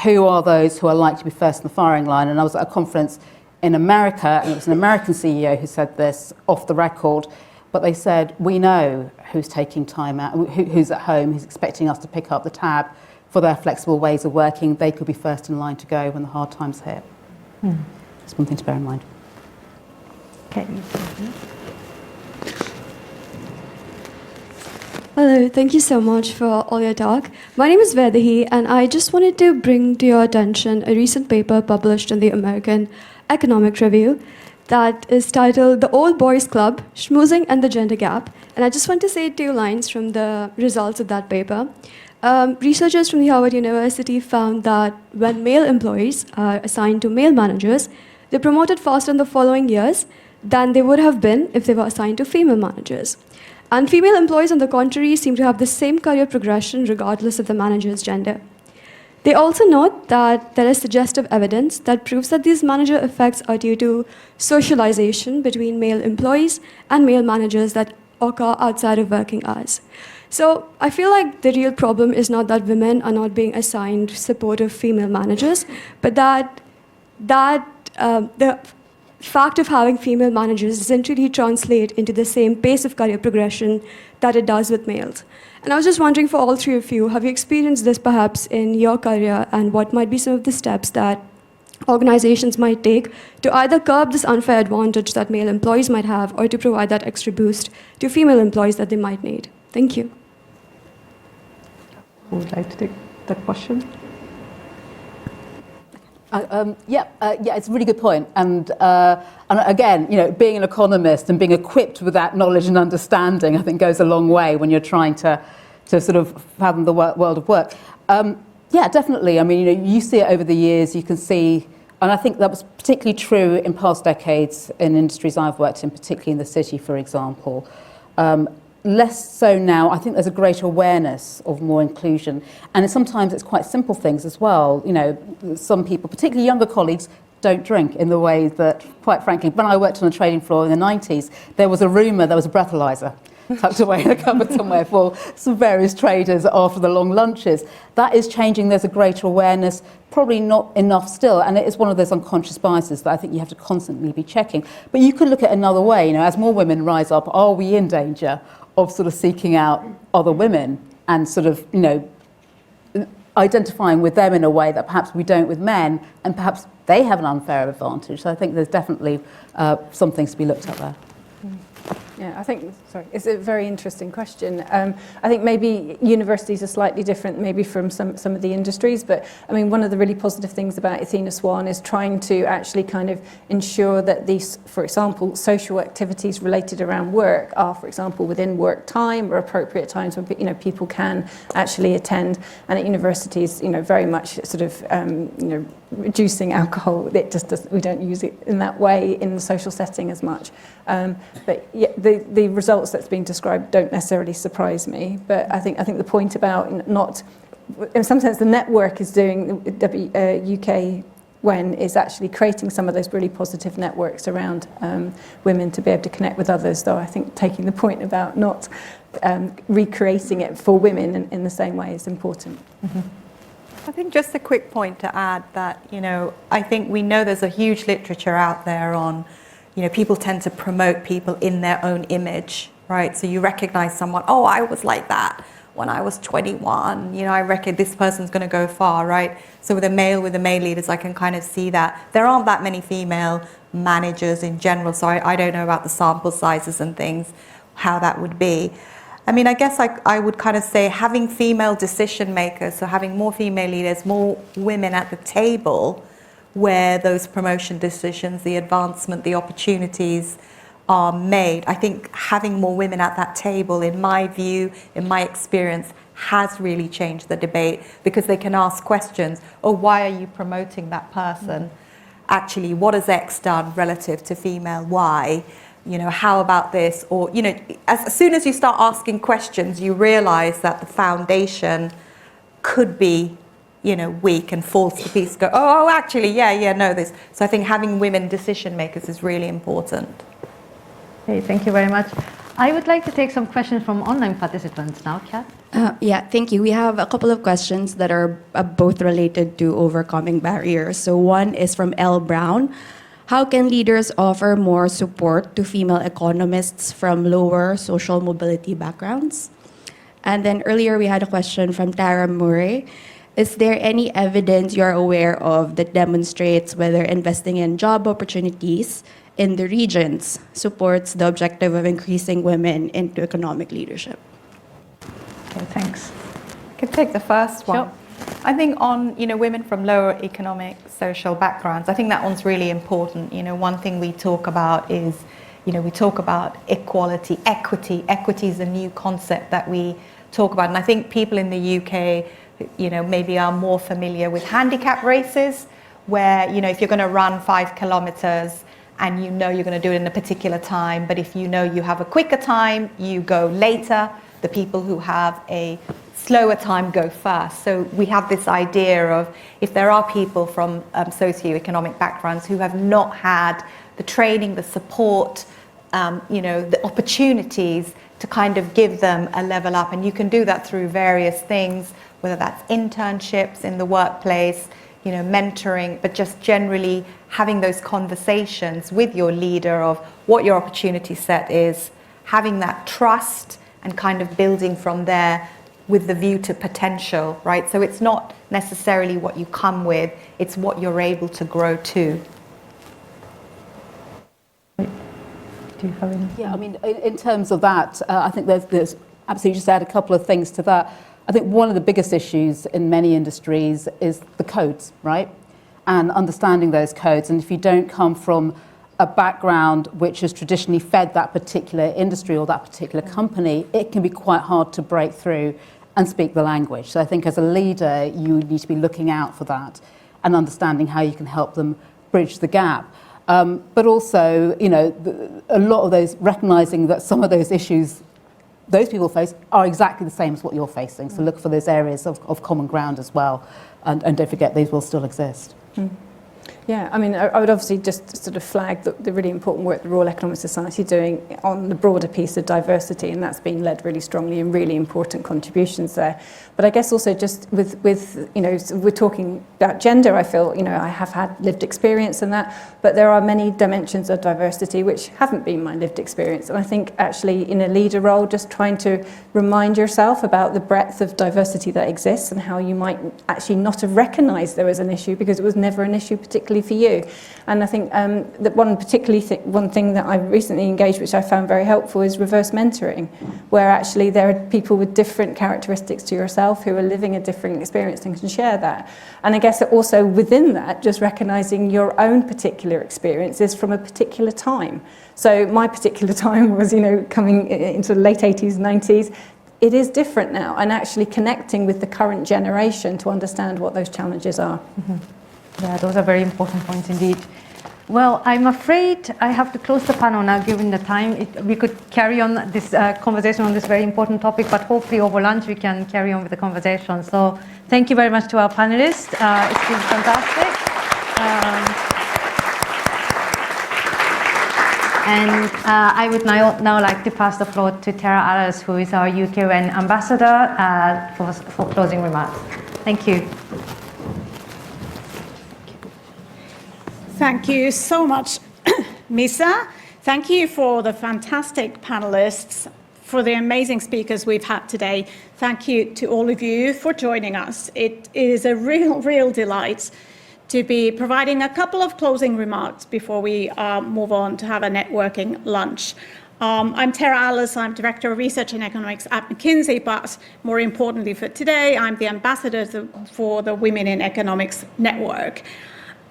Who are those who are likely to be first in the firing line? And I was at a conference in America, and it was an American CEO who said this off the record, but they said, we know who's taking time out, who's at home, who's expecting us to pick up the tab for their flexible ways of working. They could be first in line to go when the hard times hit. That's one thing to bear in mind. Okay. Hello, thank you so much for all your talk. My name is Vedahi, and I just wanted to bring to your attention a recent paper published in the American Economic Review that is titled The Old Boys Club, Schmoozing and the Gender Gap. And I just want to say 2 lines from the results of that paper. Researchers from the Harvard University found that when male employees are assigned to male managers, they're promoted faster in the following years than they would have been if they were assigned to female managers. And female employees, on the contrary, seem to have the same career progression regardless of the manager's gender. They also note that there is suggestive evidence that proves that these manager effects are due to socialization between male employees and male managers that occur outside of working hours. So I feel like the real problem is not that women are not being assigned supportive female managers, but that the fact of having female managers doesn't really translate into the same pace of career progression that it does with males. And I was just wondering, for all 3 of you, have you experienced this perhaps in your career, and what might be some of the steps that organizations might take to either curb this unfair advantage that male employees might have, or to provide that extra boost to female employees that they might need? Thank you. Who would like to take that question? It's a really good point. And again, being an economist and being equipped with that knowledge and understanding, I think, goes a long way when you're trying to sort of fathom the world of work. Definitely. I mean, you see it over the years. You can see, and I think that was particularly true in past decades in industries I've worked in, particularly in the city, for example. Less so now. I think there's a greater awareness of more inclusion, and sometimes it's quite simple things as well. Some people, particularly younger colleagues, don't drink in the way that, quite frankly, when I worked on the trading floor in the 90s, there was a rumour there was a breathalyzer tucked away in a cupboard somewhere for some various traders after the long lunches. That is changing. There's a greater awareness, probably not enough still, and it is one of those unconscious biases that I think you have to constantly be checking. But you could look at another way. As more women rise up, are we in danger of sort of seeking out other women and sort of, identifying with them in a way that perhaps we don't with men, and perhaps they have an unfair advantage. So I think there's definitely some things to be looked at there. Yeah, I think, it's a very interesting question. I think maybe universities are slightly different maybe from some of the industries, but I mean, one of the really positive things about Athena Swan is trying to actually kind of ensure that these, for example, social activities related around work are, for example, within work time or appropriate times when people can actually attend. And at universities, very much sort of, reducing alcohol, we don't use it in that way in the social setting as much. But yeah, the results that's being described don't necessarily surprise me. But I think the point about not, in some sense, the network is doing, UK WEN is actually creating some of those really positive networks around women to be able to connect with others. Though I think taking the point about not recreating it for women in the same way is important. Mm-hmm. I think just a quick point to add that, I think we know there's a huge literature out there on, people tend to promote people in their own image, right? So you recognize someone, oh, I was like that when I was 21, I reckon this person's going to go far, right? So with the male leaders, I can kind of see that. There aren't that many female managers in general, so I don't know about the sample sizes and things, how that would be. I mean, I guess I would kind of say having female decision makers, so having more female leaders, more women at the table where those promotion decisions, the advancement, the opportunities are made. I think having more women at that table, in my view, in my experience, has really changed the debate, because they can ask questions. Oh, why are you promoting that person? Actually, what has X done relative to female Y? How about this? Or, as soon as you start asking questions, you realize that the foundation could be, weak and falls to pieces. Go, oh, actually, no, this. So I think having women decision makers is really important. Okay, thank you very much. I would like to take some questions from online participants now, Kat. Yeah, thank you. We have a couple of questions that are both related to overcoming barriers. So one is from L. Brown. How can leaders offer more support to female economists from lower social mobility backgrounds? And then earlier we had a question from Tara Murray. Is there any evidence you're aware of that demonstrates whether investing in job opportunities in the regions supports the objective of increasing women into economic leadership? Okay, thanks. I could take the first one. Sure. I think on, women from lower economic, social backgrounds, I think that one's really important. One thing we talk about is, we talk about equality, equity. Equity is a new concept that we talk about. And I think people in the UK, maybe are more familiar with handicap races, where, if you're going to run 5 kilometers and you're going to do it in a particular time, but if you have a quicker time, you go later. The people who have a slower time go first. So we have this idea of, if there are people from socioeconomic backgrounds who have not had the training, the support, the opportunities to kind of give them a level up. And you can do that through various things, whether that's internships in the workplace, mentoring, but just generally having those conversations with your leader of what your opportunity set is, having that trust and kind of building from there with the view to potential, right? So it's not necessarily what you come with, it's what you're able to grow to. Do you have any? Yeah, I mean, in terms of that, I think there's absolutely, just add a couple of things to that. I think one of the biggest issues in many industries is the codes, right? And understanding those codes. And if you don't come from a background which has traditionally fed that particular industry or that particular company, it can be quite hard to break through and speak the language. So I think as a leader, you need to be looking out for that and understanding how you can help them bridge the gap. But also, a lot of those, recognizing that some of those issues those people face are exactly the same as what you're facing. So look for those areas of common ground as well. And don't forget, these will still exist. Yeah, I mean, I would obviously just sort of flag the really important work the Royal Economic Society doing on the broader piece of diversity, and that's been led really strongly and really important contributions there. But I guess also just with we're talking about gender, I feel, I have had lived experience in that, but there are many dimensions of diversity which haven't been my lived experience. And I think actually in a leader role, just trying to remind yourself about the breadth of diversity that exists and how you might actually not have recognised there was an issue because it was never an issue particularly for you. And I think that one thing that I recently engaged, which I found very helpful, is reverse mentoring, where actually there are people with different characteristics to yourself who are living a different experience and can share that. And I guess that also within that, just recognising your own particular experiences from a particular time. So my particular time was, coming into the late 80s, 90s. It is different now, and actually connecting with the current generation to understand what those challenges are. Mm-hmm. Yeah, those are very important points indeed. Well, I'm afraid I have to close the panel now, given the time. We could carry on this conversation on this very important topic, but hopefully over lunch we can carry on with the conversation. So thank you very much to our panelists. It's been fantastic. And I would now like to pass the floor to Tara Alice, who is our UK WEN ambassador, for closing remarks. Thank you. Thank you so much, Misa. Thank you for the fantastic panelists, for the amazing speakers we've had today. Thank you to all of you for joining us. It is a real delight to be providing a couple of closing remarks before we move on to have a networking lunch. I'm Tara Alice, I'm Director of Research and Economics at McKinsey, but more importantly for today, I'm the ambassador for the Women in Economics Network.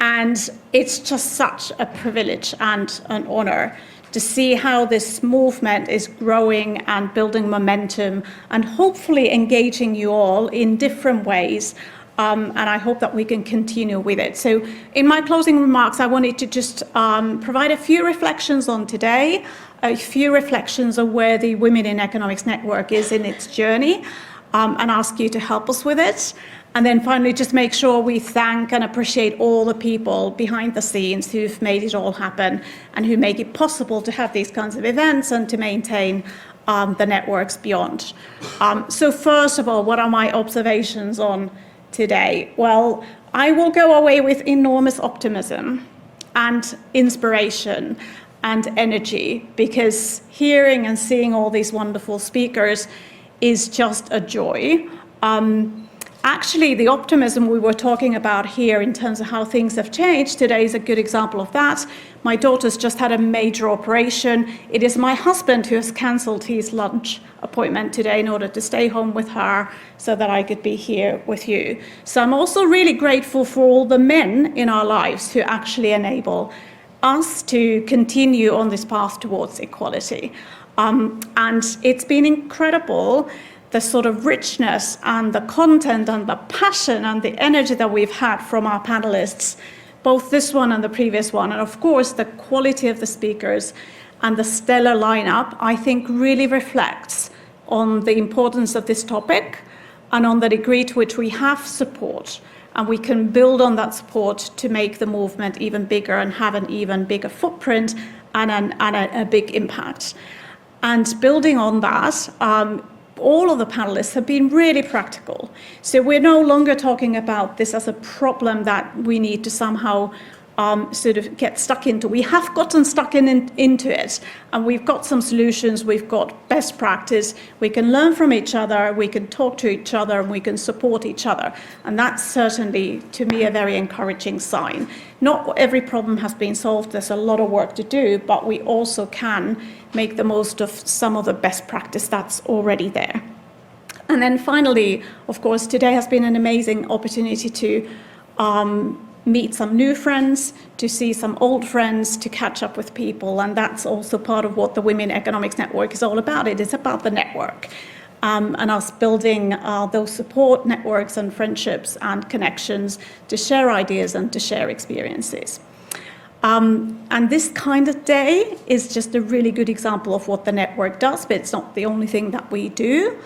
And it's just such a privilege and an honor to see how this movement is growing and building momentum and hopefully engaging you all in different ways. And I hope that we can continue with it. So in my closing remarks, I wanted to just provide a few reflections on today, a few reflections on where the Women in Economics Network is in its journey, and ask you to help us with it. And then finally, just make sure we thank and appreciate all the people behind the scenes who've made it all happen and who make it possible to have these kinds of events and to maintain the networks beyond. So first of all, what are my observations on today? Well, I will go away with enormous optimism and inspiration and energy, because hearing and seeing all these wonderful speakers is just a joy. Actually, the optimism we were talking about here in terms of how things have changed today is a good example of that. My daughter's just had a major operation. It is my husband who has cancelled his lunch appointment today in order to stay home with her so that I could be here with you. So I'm also really grateful for all the men in our lives who actually enable us to continue on this path towards equality. And it's been incredible, the sort of richness and the content and the passion and the energy that we've had from our panelists, both this one and the previous one. And of course, the quality of the speakers and the stellar lineup, I think really reflects on the importance of this topic and on the degree to which we have support. And we can build on that support to make the movement even bigger and have an even bigger footprint and a big impact. And building on that, all of the panelists have been really practical. So we're no longer talking about this as a problem that we need to somehow sort of get stuck into. We have gotten stuck into it, and we've got some solutions, we've got best practice, we can learn from each other, we can talk to each other, and we can support each other. And that's certainly, to me, a very encouraging sign. Not every problem has been solved, there's a lot of work to do, but we also can make the most of some of the best practice that's already there. And then finally, of course, today has been an amazing opportunity to meet some new friends, to see some old friends, to catch up with people. And that's also part of what the Women Economics Network is all about. It is about the network and us building those support networks and friendships and connections to share ideas and to share experiences. And this kind of day is just a really good example of what the network does, but it's not the only thing that we do.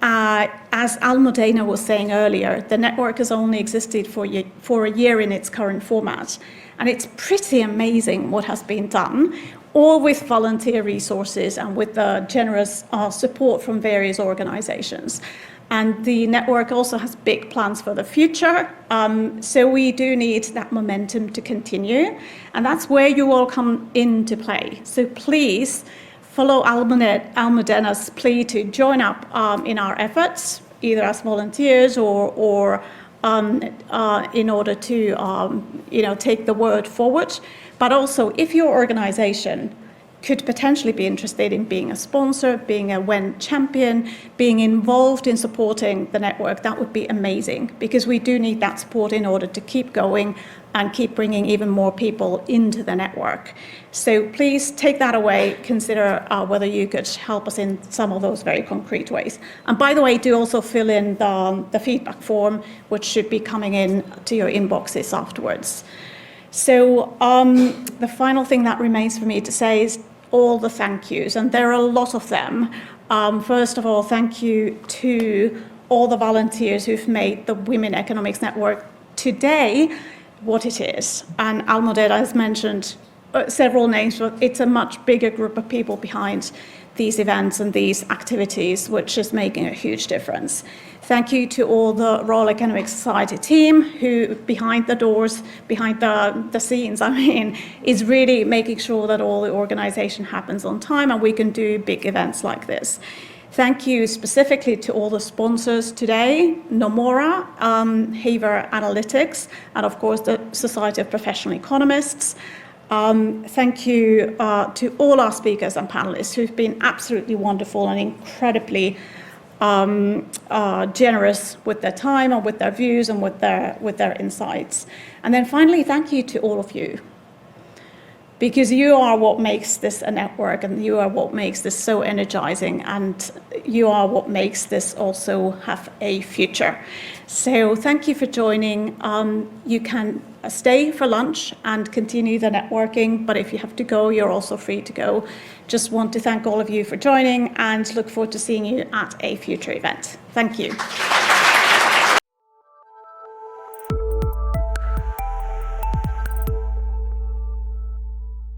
As Almudena was saying earlier, the network has only existed for a year in its current format. And it's pretty amazing what has been done, all with volunteer resources and with the generous support from various organizations. And the network also has big plans for the future. So we do need that momentum to continue. And that's where you all come into play. So please follow Almudena's plea to join up in our efforts, either as volunteers or in order to take the word forward. But also, if your organization could potentially be interested in being a sponsor, being a WEN champion, being involved in supporting the network, that would be amazing, because we do need that support in order to keep going and keep bringing even more people into the network. So please take that away, consider whether you could help us in some of those very concrete ways. And by the way, do also fill in the feedback form, which should be coming in to your inboxes afterwards. So the final thing that remains for me to say is all the thank yous, and there are a lot of them. First of all, thank you to all the volunteers who've made the Women Economics Network today what it is. And Almudena has mentioned several names, but it's a much bigger group of people behind these events and these activities, which is making a huge difference. Thank you to all the Royal Economic Society team who, behind the doors, behind the scenes, is really making sure that all the organization happens on time and we can do big events like this. Thank you specifically to all the sponsors today, Nomura, Haver Analytics, and of course the Society of Professional Economists. Thank you to all our speakers and panelists who've been absolutely wonderful and incredibly generous with their time and with their views and with their insights. And then finally, thank you to all of you, because you are what makes this a network, and you are what makes this so energizing, and you are what makes this also have a future. So thank you for joining. You can stay for lunch and continue the networking, but if you have to go, you're also free to go. Just want to thank all of you for joining and look forward to seeing you at a future event. Thank you.